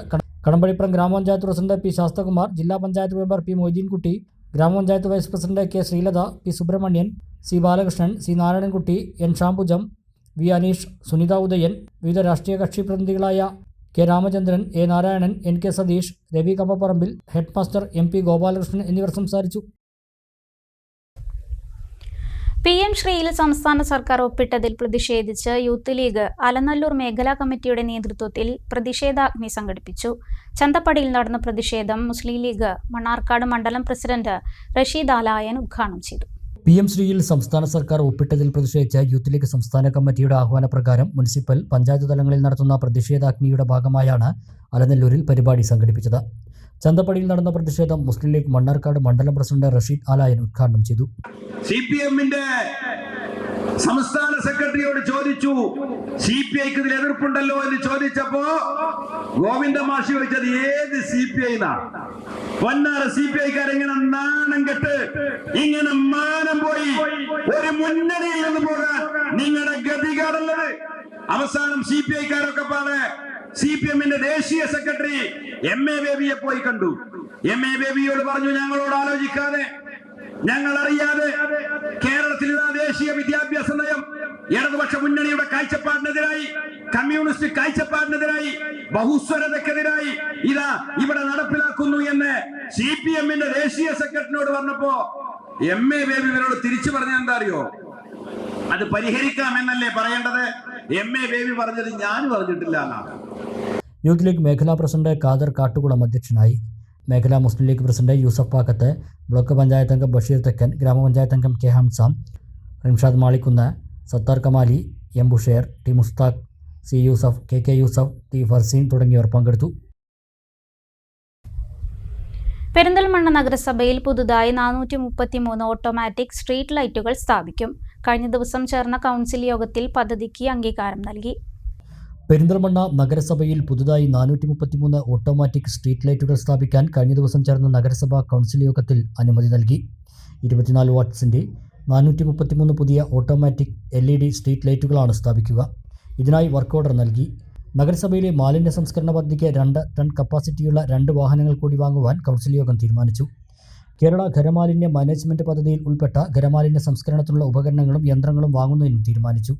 കടമ്പഴിപ്പുറം ഗ്രാമപഞ്ചായത്ത് പ്രസിഡന്റ് പി ശാസ്തകുമാർ, ജില്ലാ പഞ്ചായത്ത് മെമ്പർ പി മൊയ്തീൻകുട്ടി, ഗ്രാമപഞ്ചായത്ത് vice president K Sreelatha, P Subrahmanyan, C Balakrishnan, C Narayanankutty, N Shampujam, V Aneesh, Sunitha Udayan, വിവിധ രാഷ്ട്രീയ കക്ഷി പ്രതിനിധികളായ K Ramachandran, A Narayanan, N K Satheesh, Ravi Kambaparambil, head master MP Gopalakrishnan എന്നിവർ സംസാരിച്ചു. PM ശ്രീയിൽ സംസ്ഥാന സർക്കാർ ഒപ്പിട്ടതിൽ പ്രതിഷേധിച്ച് യൂത്ത് ലീഗ് അലനല്ലൂർ മേഖലാ കമ്മിറ്റിയുടെ നേതൃത്വത്തിൽ പ്രതിഷേധാഗ്നി സംഘടിപ്പിച്ചു. ചന്തപ്പടിയിൽ നടന്ന പ്രതിഷേധം മുസ്ലിം ലീഗ് മണ്ണാർക്കാട് മണ്ഡലം പ്രസിഡന്റ് റഷീദ് ആലായൻ ഉദ്ഘാടനം ചെയ്തു. PM ശ്രീയിൽ സംസ്ഥാന സർക്കാർ ഒപ്പിട്ടതിൽ പ്രതിഷേധിച്ച് യൂത്ത് ലീഗ് സംസ്ഥാന കമ്മിറ്റിയുടെ ആഹ്വാനപ്രകാരം മുനിസിപ്പൽ, പഞ്ചായത്ത് തലങ്ങളിൽ നടത്തുന്ന പ്രതിഷേധാഗ്നിയുടെ ഭാഗമായാണ് അലനല്ലൂരിൽ പരിപാടി സംഘടിപ്പിച്ചത്. ചന്തപ്പടിയിൽ നടന്ന പ്രതിഷേധം മുസ്ലിം ലീഗ് മണ്ണാർക്കാട് മണ്ഡലം പ്രസിഡന്റ് റഷീദ് ആലായൻ ഉദ്ഘാടനം ചെയ്തു. CPM-ന്റെ സംസ്ഥാന സെക്രട്ടറിയോട് ചോദിച്ചു, CPI-ക്ക് ഇതിൽ എതിർപ്പുണ്ടല്ലോ എന്ന് ചോദിച്ചപ്പോ ഗോവിന്ദ മാഷി ചോദിച്ചത് ഏത് CPI എന്നാണ്. പൊന്നാറ CPI-ക്കാരെങ്ങനെ നാണം കെട്ട് ഇങ്ങനെ മാനം പോയി ഒരു മുന്നണിയിൽ നിന്ന് പോകാൻ നിങ്ങളുടെ ഗതികാടുള്ളത്. അവസാനം CPI-ക്കാരൊക്കെ പാടെ CPM-ന്റെ ദേശീയ സെക്രട്ടറി MA ബേബിയെ പോയി കണ്ടു. MA ബേബിയോട് പറഞ്ഞു, ഞങ്ങളോട് ആലോചിക്കാതെ, ഞങ്ങൾ അറിയാതെ കേരളത്തിൽ ദേശീയ വിദ്യാഭ്യാസ നയം ഇടതുപക്ഷ മുന്നണിയുടെ കാഴ്ചപ്പാടിനെതിരായി, കമ്മ്യൂണിസ്റ്റ് കാഴ്ചപ്പാടിനെതിരായി, ബഹുസ്വരതക്കെതിരായി ഇതാ ഇവിടെ നടപ്പിലാക്കുന്നു എന്ന് CPM-ന്റെ ദേശീയ സെക്രട്ടറിയോട് പറഞ്ഞപ്പോ MA ബേബി ഇവരോട് തിരിച്ചു പറഞ്ഞ എന്താ അറിയോ? അത് പരിഹരിക്കാം എന്നല്ലേ പറയേണ്ടത്. MA ബേബി പറഞ്ഞത് ഞാൻ പറഞ്ഞിട്ടില്ല എന്നാണ്. യൂത്ത് ലീഗ് മേഖലാ പ്രസിഡന്റ് ഖാദർ കാട്ടുകുളം അധ്യക്ഷനായി. മേഖലാ മുസ്ലിം ലീഗ് പ്രസിഡന്റ് യൂസഫ് പാക്കത്ത്, ബ്ലോക്ക് പഞ്ചായത്ത് അംഗം ബഷീർ തെക്കൻ, ഗ്രാമപഞ്ചായത്ത് അംഗം K Hamsam, Rimshad Malikkunnu, Sathar Kamali, M Busher, T Mustaq, C Yusuf, KK Yusuf, T Farseen തുടങ്ങിയവർ പങ്കെടുത്തു. പെരിന്തൽമണ്ണ നഗരസഭയിൽ പുതുതായി 433 ഓട്ടോമാറ്റിക് സ്ട്രീറ്റ് ലൈറ്റുകൾ സ്ഥാപിക്കും. കഴിഞ്ഞ ദിവസം ചേർന്ന കൗൺസിൽ യോഗത്തിൽ പദ്ധതിക്ക് അംഗീകാരം നൽകി. പെരിന്തൽമണ്ണ നഗരസഭയിൽ പുതുതായി 433 ഓട്ടോമാറ്റിക് സ്ട്രീറ്റ് ലൈറ്റുകൾ സ്ഥാപിക്കാൻ കഴിഞ്ഞ ദിവസം ചേർന്ന നഗരസഭാ കൗൺസിൽ യോഗത്തിൽ അനുമതി നൽകി. 24 വാട്ട്സിൻ്റെ 433 പുതിയ ഓട്ടോമാറ്റിക് LED സ്ട്രീറ്റ് ലൈറ്റുകളാണ് സ്ഥാപിക്കുക. ഇതിനായി വർക്ക് ഓർഡർ നൽകി. നഗരസഭയിലെ മാലിന്യ സംസ്കരണ പദ്ധതിക്ക് 2 ടൺ കപ്പാസിറ്റിയുള്ള 2 വാഹനങ്ങൾ കൂടി വാങ്ങുവാൻ കൗൺസിൽ യോഗം തീരുമാനിച്ചു. കേരള ഖരമാലിന്യ മാനേജ്മെൻറ്റ് പദ്ധതിയിൽ ഉൾപ്പെട്ട ഖരമാലിന്യ സംസ്കരണത്തിനുള്ള ഉപകരണങ്ങളും യന്ത്രങ്ങളും വാങ്ങുന്നതിനും തീരുമാനിച്ചു.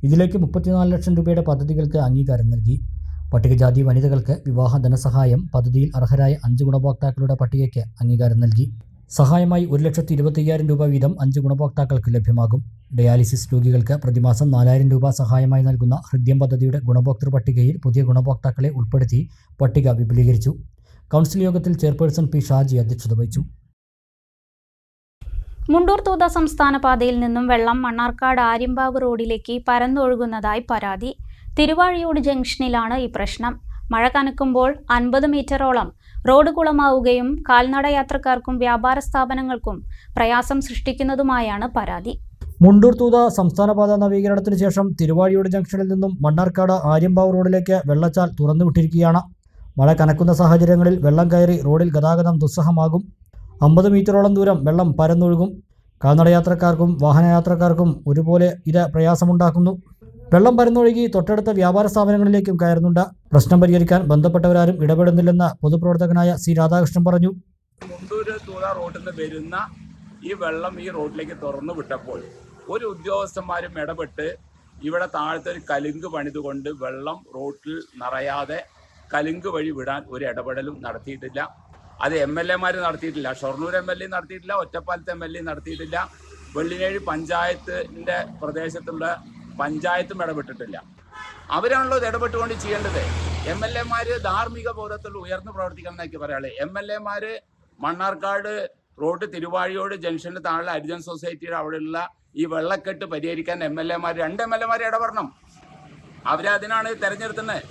ഇതിലേക്ക് 34 ലക്ഷം രൂപയുടെ പദ്ധതികൾക്ക് അംഗീകാരം നൽകി. പട്ടികജാതി വനിതകൾക്ക് വിവാഹ ധനസഹായം പദ്ധതിയിൽ അർഹരായ 5 ഗുണഭോക്താക്കളുടെ പട്ടികയ്ക്ക് അംഗീകാരം നൽകി. സഹായമായി 1,25,000 രൂപ വീതം 5 ഗുണഭോക്താക്കൾക്ക് ലഭ്യമാകും. ഡയാലിസിസ് രോഗികൾക്ക് പ്രതിമാസം 4,000 രൂപ സഹായമായി നൽകുന്ന ഹൃദ്യം പദ്ധതിയുടെ ഗുണഭോക്തൃ പട്ടികയിൽ പുതിയ ഗുണഭോക്താക്കളെ ഉൾപ്പെടുത്തി പട്ടിക വിപുലീകരിച്ചു. കൗൺസിൽ യോഗത്തിൽ ചെയർപേഴ്സൺ P ഷാജി അധ്യക്ഷത വഹിച്ചു. മുണ്ടൂർ തൂത സംസ്ഥാന പാതയിൽ നിന്നും വെള്ളം മണ്ണാർക്കാട് ആര്യമ്പാവ് റോഡിലേക്ക് പരന്നൊഴുകുന്നതായി പരാതി. തിരുവാഴിയോട് ജംഗ്ഷനിലാണ് ഈ പ്രശ്നം. മഴ കനക്കുമ്പോൾ 50 മീറ്ററോളം റോഡ് കുളമാവുകയും കാൽനട യാത്രക്കാർക്കും വ്യാപാര സ്ഥാപനങ്ങൾക്കും പ്രയാസം സൃഷ്ടിക്കുന്നതുമായാണ് പരാതി. മുണ്ടൂർ തൂത സംസ്ഥാനപാത നവീകരണത്തിന് ശേഷം തിരുവാഴിയോട് ജംഗ്ഷനിൽ നിന്നും മണ്ണാർക്കാട് ആര്യമ്പാവ് റോഡിലേക്ക് വെള്ളച്ചാൽ തുറന്നുവിട്ടിരിക്കുകയാണ്. മഴ കനക്കുന്ന സാഹചര്യങ്ങളിൽ വെള്ളം കയറി റോഡിൽ ഗതാഗതം ദുസ്സഹമാകും. 50 മീറ്ററോളം ദൂരം വെള്ളം പരന്നൊഴുകും. കാൽനടയാത്രക്കാർക്കും വാഹനയാത്രക്കാർക്കും ഒരുപോലെ ഇത് പ്രയാസമുണ്ടാക്കുന്നു. വെള്ളം പരന്നൊഴുകി തൊട്ടടുത്ത വ്യാപാര സ്ഥാപനങ്ങളിലേക്കും കയറുന്നുണ്ട്. പ്രശ്നം പരിഹരിക്കാൻ ബന്ധപ്പെട്ടവരാരും ഇടപെടുന്നില്ലെന്ന് പൊതുപ്രവർത്തകനായ സി രാധാകൃഷ്ണൻ പറഞ്ഞു. മുണ്ടൂര് തൂത റോഡിൽ നിന്ന് വരുന്ന ഈ വെള്ളം ഈ റോഡിലേക്ക് തുറന്നു വിട്ടപ്പോൾ ഒരു ഉദ്യോഗസ്ഥന്മാരും ഇടപെട്ട് ഇവിടെ താഴത്തെ ഒരു കലുങ്ക് പണിതുകൊണ്ട് വെള്ളം റോഡിൽ നിറയാതെ കലുങ്ക് വഴി വിടാൻ ഒരു ഇടപെടലും നടത്തിയിട്ടില്ല. അത് MLA-മാർ നടത്തിയിട്ടില്ല. ഷൊർണൂർ MLA നടത്തിയിട്ടില്ല. ഒറ്റപ്പാലത്തെ MLA നടത്തിയിട്ടില്ല. വെള്ളിനേഴി പഞ്ചായത്തിൻ്റെ പ്രദേശത്തുള്ള പഞ്ചായത്തും ഇടപെട്ടിട്ടില്ല. അവരാണല്ലോ ഇത് ഇടപെട്ടുകൊണ്ട് ചെയ്യേണ്ടത്. MLA-മാർ ധാർമ്മിക ബോധത്തിൽ ഉയർന്നു പ്രവർത്തിക്കണം എന്നൊക്കെ പറയാളെ. MLA-മാർ മണ്ണാർക്കാട് റോഡ് തിരുവാഴിയോട് ജംഗ്ഷന് താഴെ ഹരിജൻ സൊസൈറ്റിയുടെ അവിടെയുള്ള ഈ വെള്ളക്കെട്ട് പരിഹരിക്കാൻ MLA-മാർ 2 MLA-മാർ ഇടപെടണം. അവരതിനാണ് തെരഞ്ഞെടുക്കുന്നത്.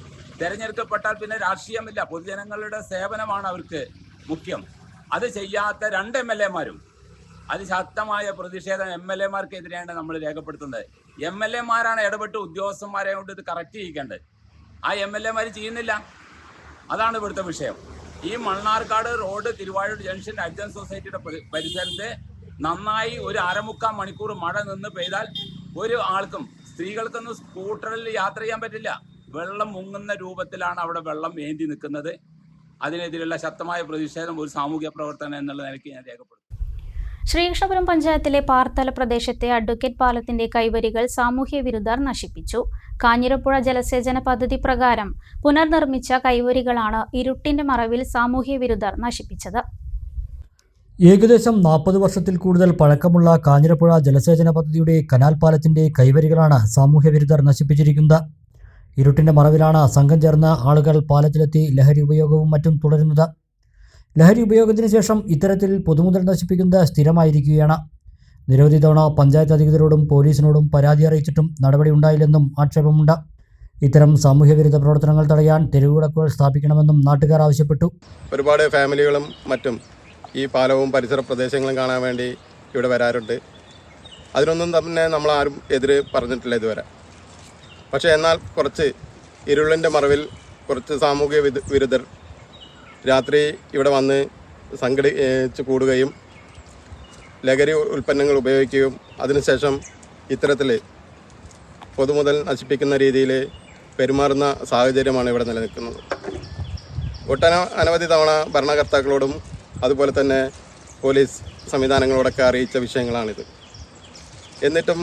തെരഞ്ഞെടുക്കപ്പെട്ടാൽ പിന്നെ രാഷ്ട്രീയമില്ല, പൊതുജനങ്ങളുടെ സേവനമാണ് അവർക്ക് മുഖ്യം. അത് ചെയ്യാത്ത 2 MLA-മാരും അതിശക്തമായ പ്രതിഷേധം MLA-മാർക്കെതിരെയാണ് നമ്മൾ രേഖപ്പെടുത്തുന്നത്. MLA-മാരാണ് ഇടപെട്ട് ഉദ്യോഗസ്ഥന്മാരെ കൊണ്ട് ഇത് കറക്റ്റ് ചെയ്യിക്കേണ്ടത്. ആ MLA-മാർ ചെയ്യുന്നില്ല. അതാണ് ഇവിടുത്തെ വിഷയം. ഈ മണ്ണാർക്കാട് റോഡ് തിരുവാഴൂർ ജംഗ്ഷൻ ഹരിജൻ സൊസൈറ്റിയുടെ പരിസരത്ത് നന്നായി ഒരു 1/4 മണിക്കൂർ മഴ നിന്ന് പെയ്താൽ ഒരു ആൾക്കും സ്ത്രീകൾക്കൊന്നും സ്കൂട്ടറിൽ യാത്ര ചെയ്യാൻ പറ്റില്ല. വെള്ളം മുങ്ങുന്ന രൂപത്തിലാണ് അവിടെ വെള്ളം ഏന്തി നിൽക്കുന്നത്. അതിനെതിരെയുള്ള ശക്തമായ പ്രതിഷേധം ഒരു സാമൂഹ്യ പ്രവർത്തനം എന്നുള്ള നിലയ്ക്ക് ഞാൻ രേഖപ്പെടുത്തും. ശ്രീകൃഷ്ണപുരം പഞ്ചായത്തിലെ പാർത്തല പ്രദേശത്തെ അഡ്വക്കേറ്റ് പാലത്തിന്റെ കൈവരികൾ സാമൂഹ്യ വിരുദ്ധർ നശിപ്പിച്ചു. കാഞ്ഞിരപ്പുഴ ജലസേചന പദ്ധതി പ്രകാരം പുനർനിർമ്മിച്ച കൈവരികളാണ് ഇരുട്ടിന്റെ മറവിൽ സാമൂഹ്യ വിരുദ്ധർ നശിപ്പിച്ചത്. ഏകദേശം 40 വർഷത്തിൽ കൂടുതൽ പഴക്കമുള്ള കാഞ്ഞിരപ്പുഴ ജലസേചന പദ്ധതിയുടെ കനാൽ പാലത്തിന്റെ കൈവരികളാണ് സാമൂഹ്യ വിരുദ്ധർ നശിപ്പിച്ചിരിക്കുന്നത്. ഇരുട്ടിന്റെ മറവിലാണ് സംഘം ചേർന്ന ആളുകൾ പാലത്തിലെത്തി ലഹരി ഉപയോഗവും മറ്റും തുടരുന്നത്. ലഹരി ഉപയോഗത്തിന് ശേഷം ഇത്തരത്തിൽ പൊതുമുതൽ നശിപ്പിക്കുന്നത് സ്ഥിരമായിരിക്കുകയാണ്. നിരവധി തവണ പഞ്ചായത്ത് അധികൃതരോടും പോലീസിനോടും പരാതി അറിയിച്ചിട്ടും നടപടി ഉണ്ടായില്ലെന്നും ആക്ഷേപമുണ്ട്. ഇത്തരം സാമൂഹ്യവിരുദ്ധ പ്രവർത്തനങ്ങൾ തടയാൻ തെരുവുവിളക്കുകൾ സ്ഥാപിക്കണമെന്നും നാട്ടുകാർ ആവശ്യപ്പെട്ടു. ഒരുപാട് ഫാമിലികളും മറ്റും ഈ പാലവും പരിസര പ്രദേശങ്ങളും കാണാൻ വേണ്ടി ഇവിടെ വരാറുണ്ട്. അതിനൊന്നും തന്നെ നമ്മളാരും എതിര് പറഞ്ഞിട്ടില്ല ഇതുവരെ. പക്ഷേ എന്നാൽ കുറച്ച് ഇരുളിൻ്റെ മറവിൽ കുറച്ച് സാമൂഹ്യ വിരുദ്ധർ രാത്രി ഇവിടെ വന്ന് സംഘടിച്ച് കൂടുകയും ലഹരി ഉൽപ്പന്നങ്ങൾ ഉപയോഗിക്കുകയും അതിനുശേഷം ഇത്തരത്തിൽ പൊതുമുതൽ നശിപ്പിക്കുന്ന രീതിയിൽ പെരുമാറുന്ന സാഹചര്യമാണ് ഇവിടെ നിലനിൽക്കുന്നത്. അനവധി തവണ ഭരണകർത്താക്കളോടും അതുപോലെ തന്നെ പോലീസ് സംവിധാനങ്ങളോടൊക്കെ അറിയിച്ച വിഷയങ്ങളാണിത്. എന്നിട്ടും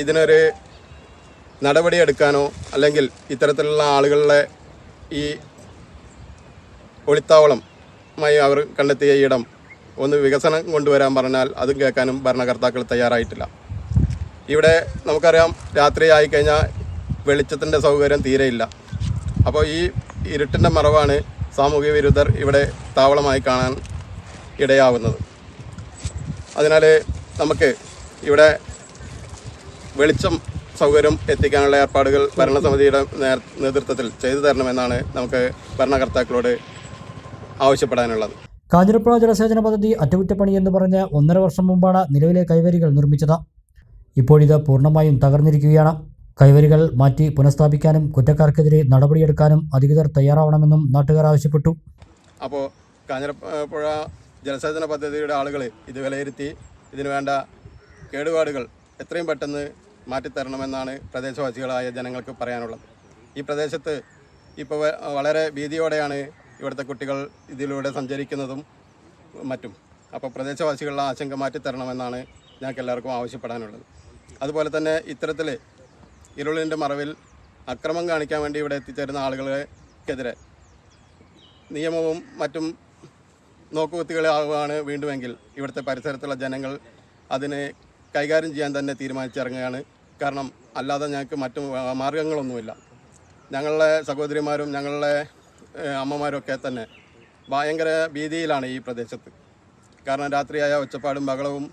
ഇതിനൊരു നടപടിയെടുക്കാനോ അല്ലെങ്കിൽ ഇത്തരത്തിലുള്ള ആളുകളുടെ ഈ ഒളിത്താവളമായി അവർ കണ്ടെത്തിയ ഇടം ഒന്ന് വികസനം കൊണ്ടുവരാൻ പറഞ്ഞാൽ അതും കേൾക്കാനും ഭരണകർത്താക്കൾ തയ്യാറായിട്ടില്ല. ഇവിടെ നമുക്കറിയാം, രാത്രി ആയിക്കഴിഞ്ഞാൽ വെളിച്ചത്തിൻ്റെ സൗകര്യം തീരെയില്ല. അപ്പോൾ ഈ ഇരുട്ടിൻ്റെ മറവാണ് സാമൂഹ്യ വിരുദ്ധർ ഇവിടെ താവളമായി കാണാൻ ഇടയാവുന്നത്. അതിനാൽ നമുക്ക് ഇവിടെ വെളിച്ചം സൗകര്യം എത്തിക്കാനുള്ള ഏർപ്പാടുകൾ ഭരണസമിതിയുടെ നേതൃത്വത്തിൽ ചെയ്തു തരണമെന്നാണ് നമുക്ക് ഭരണകർത്താക്കളോട് ആവശ്യപ്പെടാനുള്ളത്. കാഞ്ഞിരപ്പുഴ ജലസേചന പദ്ധതി അറ്റകുറ്റപ്പണി എന്ന് പറഞ്ഞ് 1.5 വർഷം മുമ്പാണ് നിലവിലെ കൈവരികൾ നിർമ്മിച്ചത്. ഇപ്പോഴിത് പൂർണ്ണമായും തകർന്നിരിക്കുകയാണ്. കൈവരികൾ മാറ്റി പുനഃസ്ഥാപിക്കാനും കുറ്റക്കാർക്കെതിരെ നടപടിയെടുക്കാനും അധികൃതർ തയ്യാറാവണമെന്നും നാട്ടുകാർ ആവശ്യപ്പെട്ടു. അപ്പോൾ കാഞ്ഞിരപ്പുഴ ജലസേചന പദ്ധതിയുടെ ആളുകൾ ഇത് വിലയിരുത്തി ഇതിനു വേണ്ട കേടുപാടുകൾ എത്രയും പെട്ടെന്ന് മാറ്റിത്തരണമെന്നാണ് പ്രദേശവാസികളായ ജനങ്ങൾക്ക് പറയാനുള്ളത്. ഈ പ്രദേശത്ത് ഇപ്പോൾ വളരെ ഭീതിയോടെയാണ് ഇവിടുത്തെ കുട്ടികൾ ഇതിലൂടെ സഞ്ചരിക്കുന്നതും മറ്റും. അപ്പോൾ പ്രദേശവാസികളുടെ ആശങ്ക മാറ്റിത്തരണമെന്നാണ് ഞങ്ങൾക്ക് എല്ലാവർക്കും ആവശ്യപ്പെടാനുള്ളത്. അതുപോലെ തന്നെ ഇത്തരത്തിൽ ഇരുളിൻ്റെ മറവിൽ അക്രമം കാണിക്കാൻ വേണ്ടി ഇവിടെ എത്തിച്ചേരുന്ന ആളുകൾക്കെതിരെ നിയമവും മറ്റും നോക്കുകുത്തികളാവുകയാണ് വീണ്ടുമെങ്കിൽ ഇവിടുത്തെ പരിസരത്തുള്ള ജനങ്ങൾ അതിനെ കൈകാര്യം ചെയ്യാൻ തന്നെ തീരുമാനിച്ചിറങ്ങുകയാണ്. കാരണം അല്ലാതെ ഞങ്ങൾക്ക് മറ്റു മാർഗങ്ങളൊന്നുമില്ല. ഞങ്ങളുടെ സഹോദരിമാരും ഞങ്ങളുടെ അമ്മമാരൊക്കെ തന്നെ ഭയങ്കര ഭീതിയിലാണ് ഈ പ്രദേശത്ത്. കാരണം രാത്രിയായ ഒച്ചപ്പാടും ബഹളവും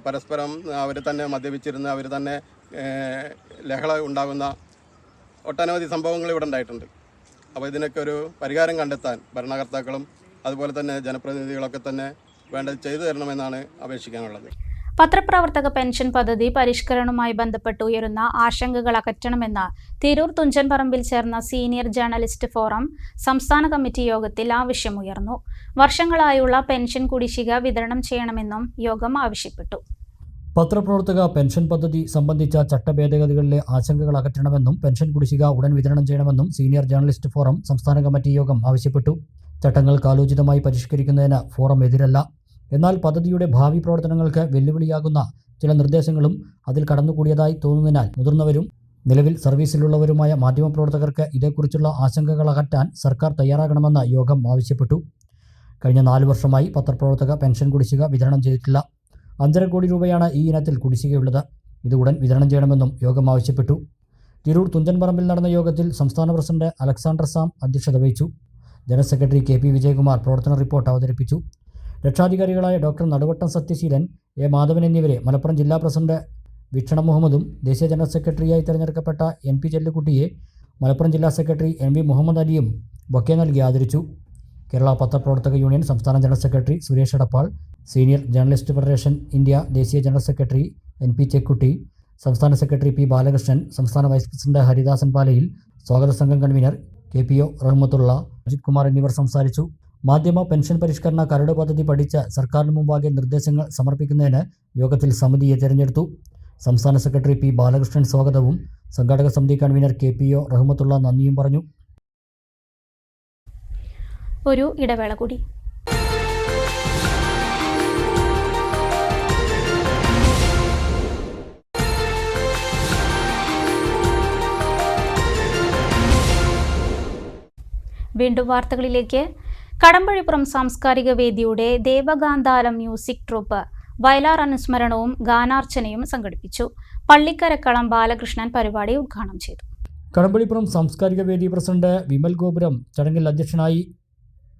പരസ്പരം അവർ തന്നെ മദ്യപിച്ചിരുന്ന് അവർ തന്നെ ലഹള ഉണ്ടാകുന്ന ഒട്ടനവധി സംഭവങ്ങൾ ഇവിടെ ഉണ്ടായിട്ടുണ്ട്. അപ്പോൾ ഇതിനൊക്കെ ഒരു പരിഹാരം കണ്ടെത്താൻ ഭരണകർത്താക്കളും അതുപോലെ തന്നെ ജനപ്രതിനിധികളൊക്കെ തന്നെ വേണ്ടത് ചെയ്തു തരണമെന്നാണ് അപേക്ഷിക്കാനുള്ളത്. പത്രപ്രവർത്തക പെൻഷൻ പദ്ധതി പരിഷ്കരണവുമായി ബന്ധപ്പെട്ട് ഉയരുന്ന ആശങ്കകൾ അകറ്റണമെന്ന് തിരൂർ തുഞ്ചൻപറമ്പിൽ ചേർന്ന സീനിയർ ജേർണലിസ്റ്റ് ഫോറം സംസ്ഥാന കമ്മിറ്റി യോഗത്തിൽ ആവശ്യമുയർന്നു. വർഷങ്ങളായുള്ള പെൻഷൻ കുടിശ്ശിക വിതരണം ചെയ്യണമെന്നും യോഗം ആവശ്യപ്പെട്ടു. പത്രപ്രവർത്തക പെൻഷൻ പദ്ധതി സംബന്ധിച്ച ചട്ടഭേദഗതികളിലെ ആശങ്കകൾ അകറ്റണമെന്നും പെൻഷൻ കുടിശ്ശിക ഉടൻ വിതരണം ചെയ്യണമെന്നും സീനിയർ ജേർണലിസ്റ്റ് ഫോറം സംസ്ഥാന കമ്മിറ്റി യോഗം ആവശ്യപ്പെട്ടു. ചട്ടങ്ങൾ കാലോചിതമായി പരിഷ്കരിക്കുന്നതിന് ഫോറം എതിരല്ല. എന്നാൽ പദ്ധതിയുടെ ഭാവി പ്രവർത്തനങ്ങൾക്ക് വെല്ലുവിളിയാകുന്ന ചില നിർദ്ദേശങ്ങളും അതിൽ കടന്നുകൂടിയതായി തോന്നുന്നതിനാൽ മുതിർന്നവരും നിലവിൽ സർവീസിലുള്ളവരുമായ മാധ്യമപ്രവർത്തകർക്ക് ഇതേക്കുറിച്ചുള്ള ആശങ്കകൾ അകറ്റാൻ സർക്കാർ തയ്യാറാകണമെന്ന് യോഗം ആവശ്യപ്പെട്ടു. കഴിഞ്ഞ 4 വർഷമായി പത്രപ്രവർത്തക പെൻഷൻ കുടിശ്ശിക വിതരണം ചെയ്തിട്ടില്ല. 5.5 കോടി രൂപയാണ് ഈ ഇനത്തിൽ കുടിശ്ശികയുള്ളത്. ഇത് ഉടൻ വിതരണം ചെയ്യണമെന്നും യോഗം ആവശ്യപ്പെട്ടു. തിരൂർ തുഞ്ചൻപറമ്പിൽ നടന്ന യോഗത്തിൽ സംസ്ഥാന പ്രസിഡന്റ് അലക്സാണ്ടർ സാം അധ്യക്ഷത വഹിച്ചു. ജനറൽ സെക്രട്ടറി KP വിജയകുമാർ പ്രവർത്തന റിപ്പോർട്ട് അവതരിപ്പിച്ചു. രക്ഷാധികാരികളായ ഡോക്ടർ നടുവട്ടം സത്യശീലൻ, A. മാധവൻ എന്നിവരെ മലപ്പുറം ജില്ലാ പ്രസിഡന്റ് വീക്ഷണ മുഹമ്മദും ദേശീയ ജനറൽ സെക്രട്ടറിയായി തെരഞ്ഞെടുക്കപ്പെട്ട NP ചെല്ലുക്കുട്ടിയെ മലപ്പുറം ജില്ലാ സെക്രട്ടറി NV മുഹമ്മദ് അലിയും ബൊക്കെ നൽകി ആദരിച്ചു. കേരള പത്രപ്രവർത്തക യൂണിയൻ സംസ്ഥാന general secretary Suresh Edappal, senior journalist federation India ദേശീയ ജനറൽ സെക്രട്ടറി NP ചെക്കുട്ടി, സംസ്ഥാന സെക്രട്ടറി P. ബാലകൃഷ്ണൻ, സംസ്ഥാന വൈസ് പ്രസിഡന്റ് ഹരിദാസൻ പാലയിൽ, സ്വാഗത സംഘം കൺവീനർ KPO റഹ്മത്തുള്ള, അജിത് കുമാർ എന്നിവർ സംസാരിച്ചു. മാധ്യമ പെൻഷൻ പരിഷ്കരണ കരട് പദ്ധതി പഠിച്ച് സർക്കാരിന് മുമ്പാകെ നിർദ്ദേശങ്ങൾ സമർപ്പിക്കുന്നതിന് യോഗത്തിൽ സമിതിയെ തിരഞ്ഞെടുത്തു. സംസ്ഥാന സെക്രട്ടറി P. ബാലകൃഷ്ണൻ സ്വാഗതവും സംഘാടക സമിതി കൺവീനർ KPO റഹ്മത്തുള്ള നന്ദിയും പറഞ്ഞു. ഒരു ഇടവേള കൂടി. വീണ്ടും വാർത്തകളിലേക്ക്. കടമ്പഴിപ്പുറം സാംസ്കാരിക വേദിയുടെ ദേവഗാന്ധാരം മ്യൂസിക് ട്രൂപ്പ് വയലാർ അനുസ്മരണവും ഗാനാർച്ചനയും സംഘടിപ്പിച്ചു. പള്ളിക്കരക്കളം ബാലകൃഷ്ണൻ പരിപാടി ഉദ്ഘാടനം ചെയ്തു. കടമ്പഴിപ്പുറം സാംസ്കാരിക വേദി പ്രസിഡന്റ് വിമൽ ഗോപുരം ചടങ്ങിൽ അധ്യക്ഷനായി.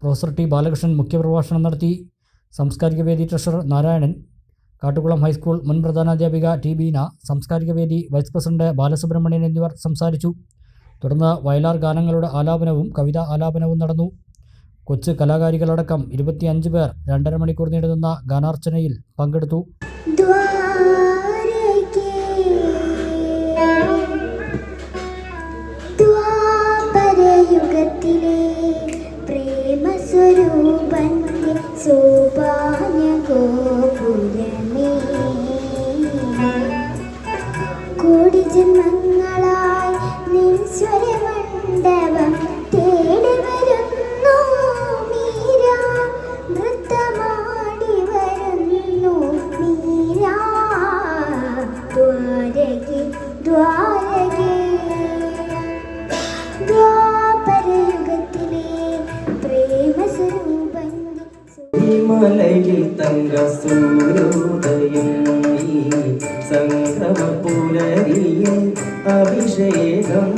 Professor T. ബാലകൃഷ്ണൻ മുഖ്യപ്രഭാഷണം നടത്തി. സാംസ്കാരിക വേദി ട്രഷറർ നാരായണൻ, കാട്ടുകുളം ഹൈസ്കൂൾ മുൻ പ്രധാനാധ്യാപിക T. ബീന, സാംസ്കാരിക വേദി വൈസ് പ്രസിഡന്റ് ബാലസുബ്രഹ്മണ്യൻ എന്നിവർ സംസാരിച്ചു. തുടർന്ന് വയലാർ ഗാനങ്ങളുടെ ആലാപനവും കവിതാ ആലാപനവും നടന്നു. കൊച്ചു കലാകാരികളടക്കം 25 പേർ 2.5 മണിക്കൂർ നീണ്ടുനിന്ന ഗാനാർച്ചനയിൽ പങ്കെടുത്തു. കോടി ജന്മങ്ങളായി നിൻസ്വരമണ്ഡപം തേടി വരുന്നു മീര, നൃത്തമാടി വരുന്നു മീര. ദ്വാരകി ദ്വാരകി ദ്വാപരയുഗത്തിലെ പ്രേമസ്വരൂപൻ മലയിൽ തങ്ക സൂര്യോദയം സംഗമപുലരിയിൽ അഭിഷേകം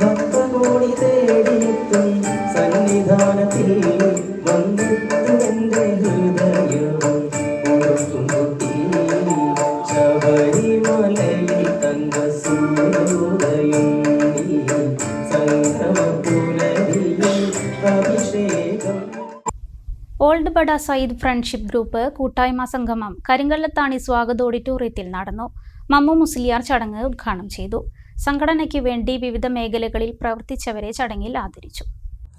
ഭക്തകോടി തേടിയെത്തും സന്നിധാനത്തിൽ വന്നെത്തും എൻ്റെ ഹൃദയവും ഓർക്കും കുട്ടി. ശബരിമലയിൽ തങ്ക സൂര്യോദയം സംഗമപുലരിയിൽ അഭിഷേകം. Old Bada Sayyid friendship group കൂട്ടായ്മ സംഗമം കരിങ്കള്ളത്താണി സ്വാഗത ഓഡിറ്റോറിയത്തിൽ നടന്നു. മമ്മു മുസ്ലിയാർ ചടങ്ങ് ഉദ്ഘാടനം ചെയ്തു. സംഘടനയ്ക്ക് വേണ്ടി വിവിധ മേഖലകളിൽ പ്രവർത്തിച്ചവരെ ചടങ്ങിൽ ആദരിച്ചു.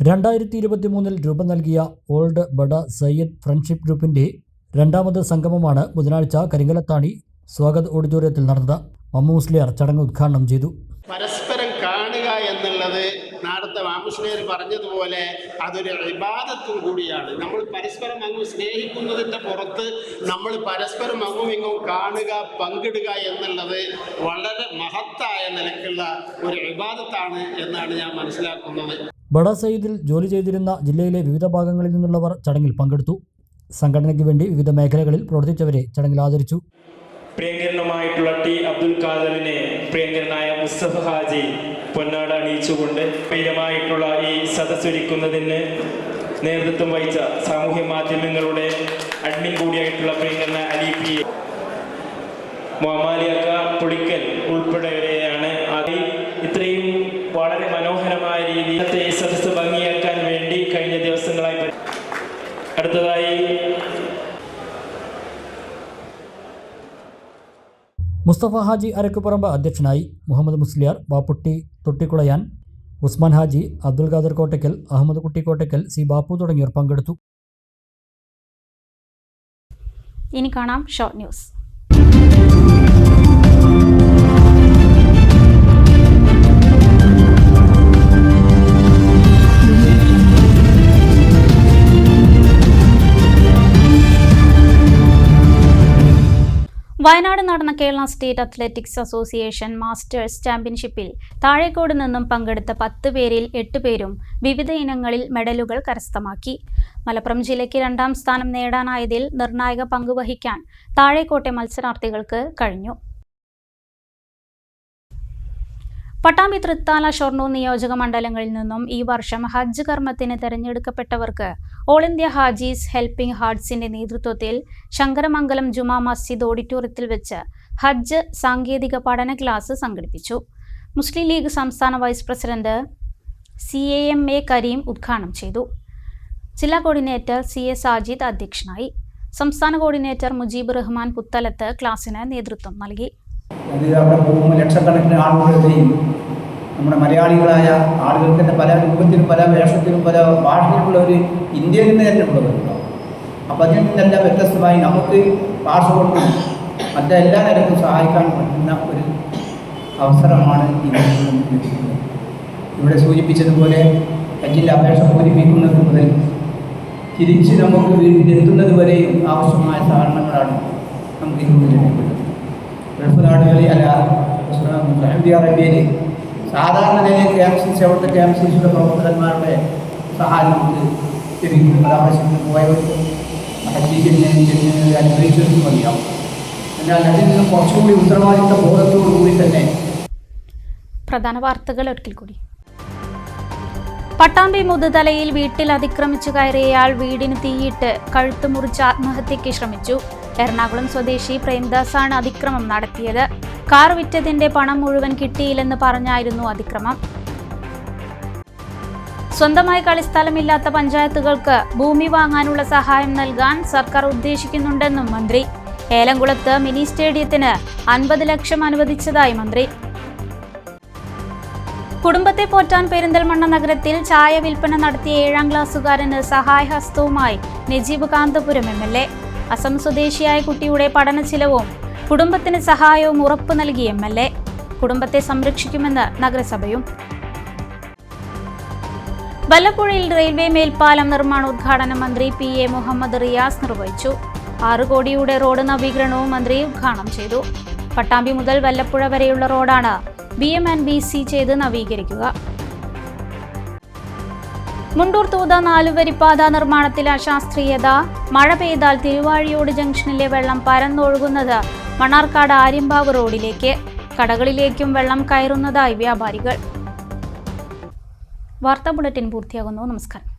2023 രൂപം നൽകിയ ഓൾഡ് ബഡ സയ്യിദ് ഫ്രണ്ട്ഷിപ്പ് ഗ്രൂപ്പിന്റെ 2ാമത് സംഗമമാണ് ബുധനാഴ്ച കരിങ്കലത്താണി സ്വാഗത ഓഡിറ്റോറിയത്തിൽ നടന്നത്. മമ്മു മുസ്ലിയാർ ചടങ്ങ് ഉദ്ഘാടനം ചെയ്തു. പരസ്പരം കാണുക എന്നുള്ളത് നേരത്തെ മാമുസ്ലിയാർ പറഞ്ഞതുപോലെ അതൊരു ഇബാദത്തും കൂടിയാണ്. നമ്മൾ പരസ്പരം അങ്ങ് സ്നേഹിക്കുന്നതിൻ്റെ പുറത്ത് നമ്മൾ പരസ്പരം അങ്ങും ഇങ്ങും കാണുക, പങ്കിടുക എന്നുള്ളത് വളരെ മഹത്തായ നിലക്കുള്ള ഒരു ഇബാദത്താണ് എന്നാണ് ഞാൻ മനസ്സിലാക്കുന്നത്. ബഡ സയ്യിദിൽ ജോലി ചെയ്തിരുന്ന ജില്ലയിലെ വിവിധ ഭാഗങ്ങളിൽ നിന്നുള്ളവർ ചടങ്ങിൽ പങ്കെടുത്തു. സംഘടനയ്ക്ക് വേണ്ടി വിവിധ മേഖലകളിൽ പ്രവർത്തിച്ചവരെ ചടങ്ങിൽ ആദരിച്ചു. പ്രിയങ്കരനുമായിട്ടുള്ള T. അബ്ദുൽ ഖാദറിനെ പ്രിയങ്കരനായ മുസ്തഫ ഹാജി പൊന്നാട അണിയിച്ചുകൊണ്ട് പ്രിയമായിട്ടുള്ള ഈ സദസ്സൊരുക്കുന്നതിന് നേതൃത്വം വഹിച്ച സാമൂഹ്യ മാധ്യമങ്ങളുടെ അഡ്മിൻ കൂടിയായിട്ടുള്ള പ്രിയങ്കരന അലി P. മുഹമ്മാലിയക്ക പുളിക്കൽ ഉൾപ്പെടെയാണ് അതിൽ ഇത്രയും വളരെ മനോഹരമായ രീതിയിൽ ഈ സദസ്സ് ഭംഗിയാക്കാൻ വേണ്ടി കഴിഞ്ഞ ദിവസങ്ങളായി. അടുത്തതായി മുസ്തഫ ഹാജി അരക്കുപറമ്പ് അധ്യക്ഷനായി. മുഹമ്മദ് മുസ്ലിയാർ, ബാപ്പുട്ടി തൊട്ടിക്കുളയാൻ, ഉസ്മാൻ ഹാജി, അബ്ദുൽ ഖാദർ കോട്ടയ്ക്കൽ, അഹമ്മദ് കുട്ടി കോട്ടയ്ക്കൽ, C. ബാപ്പു തുടങ്ങിയവർ പങ്കെടുത്തു. ഇനി കാണാം ഷോർട്ട് ന്യൂസ്. വയനാട് നടന്ന Kerala state athletics association masters ചാമ്പ്യൻഷിപ്പിൽ താഴേക്കോട് നിന്നും പങ്കെടുത്ത 10 പേരിൽ 8 പേരും വിവിധ ഇനങ്ങളിൽ മെഡലുകൾ കരസ്ഥമാക്കി. മലപ്പുറം ജില്ലയ്ക്ക് 2ാം സ്ഥാനം നേടാനായതിൽ നിർണായക പങ്കുവഹിക്കാൻ താഴേക്കോട്ടെ മത്സരാർത്ഥികൾക്ക് കഴിഞ്ഞു. പട്ടാമ്പി, തൃത്താല, ഷൊർണൂർ നിയോജക മണ്ഡലങ്ങളിൽ നിന്നും ഈ വർഷം ഹജ്ജ് കർമ്മത്തിന് തെരഞ്ഞെടുക്കപ്പെട്ടവർക്ക് ഓൾ ഇന്ത്യ ഹാജീസ് ഹെൽപ്പിംഗ് ഹാർട്സിന്റെ നേതൃത്വത്തിൽ ശങ്കരമംഗലം ജുമാ മസ്ജിദ് ഓഡിറ്റോറിയത്തിൽ വെച്ച് ഹജ്ജ് സാങ്കേതിക പഠന ക്ലാസ് സംഘടിപ്പിച്ചു. മുസ്ലിം ലീഗ് സംസ്ഥാന വൈസ് പ്രസിഡന്റ് CAMA കരീം ഉദ്ഘാടനം ചെയ്തു. ജില്ലാ കോർഡിനേറ്റർ CS സാജിദ് അധ്യക്ഷനായി. സംസ്ഥാന കോർഡിനേറ്റർ മുജീബ് റഹ്മാൻ പുത്തലത്ത് ക്ലാസിന് നേതൃത്വം നൽകി. ലക്ഷക്കണക്കിന് ആളുകളുടെയും നമ്മുടെ മലയാളികളായ ആളുകൾക്ക് തന്നെ പല രൂപത്തിലും പല വേഷത്തിലും പല ഭാഷയിലുള്ള ഒരു ഇന്ത്യയിൽ നിന്ന് തന്നെ ഉള്ളവരുണ്ടാവും. അപ്പോൾ അതിൽ നിന്നെല്ലാം വ്യത്യസ്തമായി നമുക്ക് ഭാഷ കൊണ്ടും മറ്റെല്ലാ നിലക്കും സഹായിക്കാൻ പറ്റുന്ന ഒരു അവസരമാണ് ഇവിടെ സൂചിപ്പിച്ചതുപോലെ ഹജ്ജിൻ്റെ അപേക്ഷ പൂരിപ്പിക്കുന്നത് മുതൽ തിരിച്ച് നമുക്ക് വീട്ടിലെത്തുന്നത് വരെയും ആവശ്യമായ സഹകരണങ്ങളാണ് നമുക്ക് ഇതിലൂടെ ലഭിക്കുന്നത്. ഗൾഫ് നാടുകളിൽ അല്ല സൗദി അറേബ്യയിൽ സാധാരണ നിലയിൽ KMCC അവിടുത്തെ KMCCയുടെ പ്രവർത്തകന്മാരുടെ സഹായം നമുക്ക് ലഭിക്കും. പരാമർശത്തിന് പോയവർക്കും ഹജ്ജിന് അനുഭവിച്ചവർക്കും അറിയാം. എന്നാൽ അതിൽ നിന്നും കുറച്ചുകൂടി ഉത്തരവാദിത്ത ബോധത്തോടുകൂടി തന്നെ. പ്രധാന വാർത്തകൾ ഒരിക്കൽ കൂടി. പട്ടാമ്പി മുതുതലയിൽ വീട്ടിൽ അതിക്രമിച്ചു കയറിയയാൾ വീടിന് തീയിട്ട് കഴുത്ത് മുറിച്ച് ആത്മഹത്യയ്ക്ക് ശ്രമിച്ചു. എറണാകുളം സ്വദേശി പ്രേംദാസാണ് അതിക്രമം നടത്തിയത്. കാർ വിറ്റതിന്റെ പണം മുഴുവൻ കിട്ടിയില്ലെന്ന് പറഞ്ഞായിരുന്നു അതിക്രമം. സ്വന്തമായി കളിസ്ഥലമില്ലാത്ത പഞ്ചായത്തുകൾക്ക് ഭൂമി വാങ്ങാനുള്ള സഹായം നൽകാൻ സർക്കാർ ഉദ്ദേശിക്കുന്നുണ്ടെന്നും മന്ത്രി. ഏലംകുളത്ത് മിനി സ്റ്റേഡിയത്തിന് 50 ലക്ഷം അനുവദിച്ചതായി മന്ത്രി. കുടുംബത്തെ പോറ്റാൻ പെരിന്തൽമണ്ണ നഗരത്തിൽ ചായ വിൽപ്പന നടത്തിയ 7ാം ക്ലാസ്സുകാരന് സഹായഹസ്തവുമായി നജീബ് കാന്തപുരം MLA. അസം സ്വദേശിയായ കുട്ടിയുടെ പഠന ചിലവും കുടുംബത്തിന് സഹായവും ഉറപ്പു നൽകി MLA. കുടുംബത്തെ സംരക്ഷിക്കുമെന്ന് നഗരസഭയും. വല്ലപ്പുഴയിൽ റെയിൽവേ മേൽപ്പാലം നിർമ്മാണോദ്ഘാടനം മന്ത്രി PA മുഹമ്മദ് റിയാസ് നിർവഹിച്ചു. 6 കോടിയുടെ റോഡ് നവീകരണവും മന്ത്രി ഉദ്ഘാടനം ചെയ്തു. പട്ടാമ്പി മുതൽ വല്ലപ്പുഴ വരെയുള്ള റോഡാണ് BM&BC ചെയ്ത് നവീകരിക്കുക. മുണ്ടൂർ തൂത 4-വരിപ്പാത നിർമ്മാണത്തിലെ അശാസ്ത്രീയത. മഴ പെയ്താൽ തിരുവാഴിയോട് ജംഗ്ഷനിലെ വെള്ളം പരന്നൊഴുകുന്നത് മണ്ണാർക്കാട് ആര്യമ്പാവ് റോഡിലേക്ക്. കടകളിലേക്കും വെള്ളം കയറുന്നതായി വ്യാപാരികൾ. വാർത്താ ബുള്ളറ്റിൻ പൂർത്തിയാകുന്നു. നമസ്കാരം.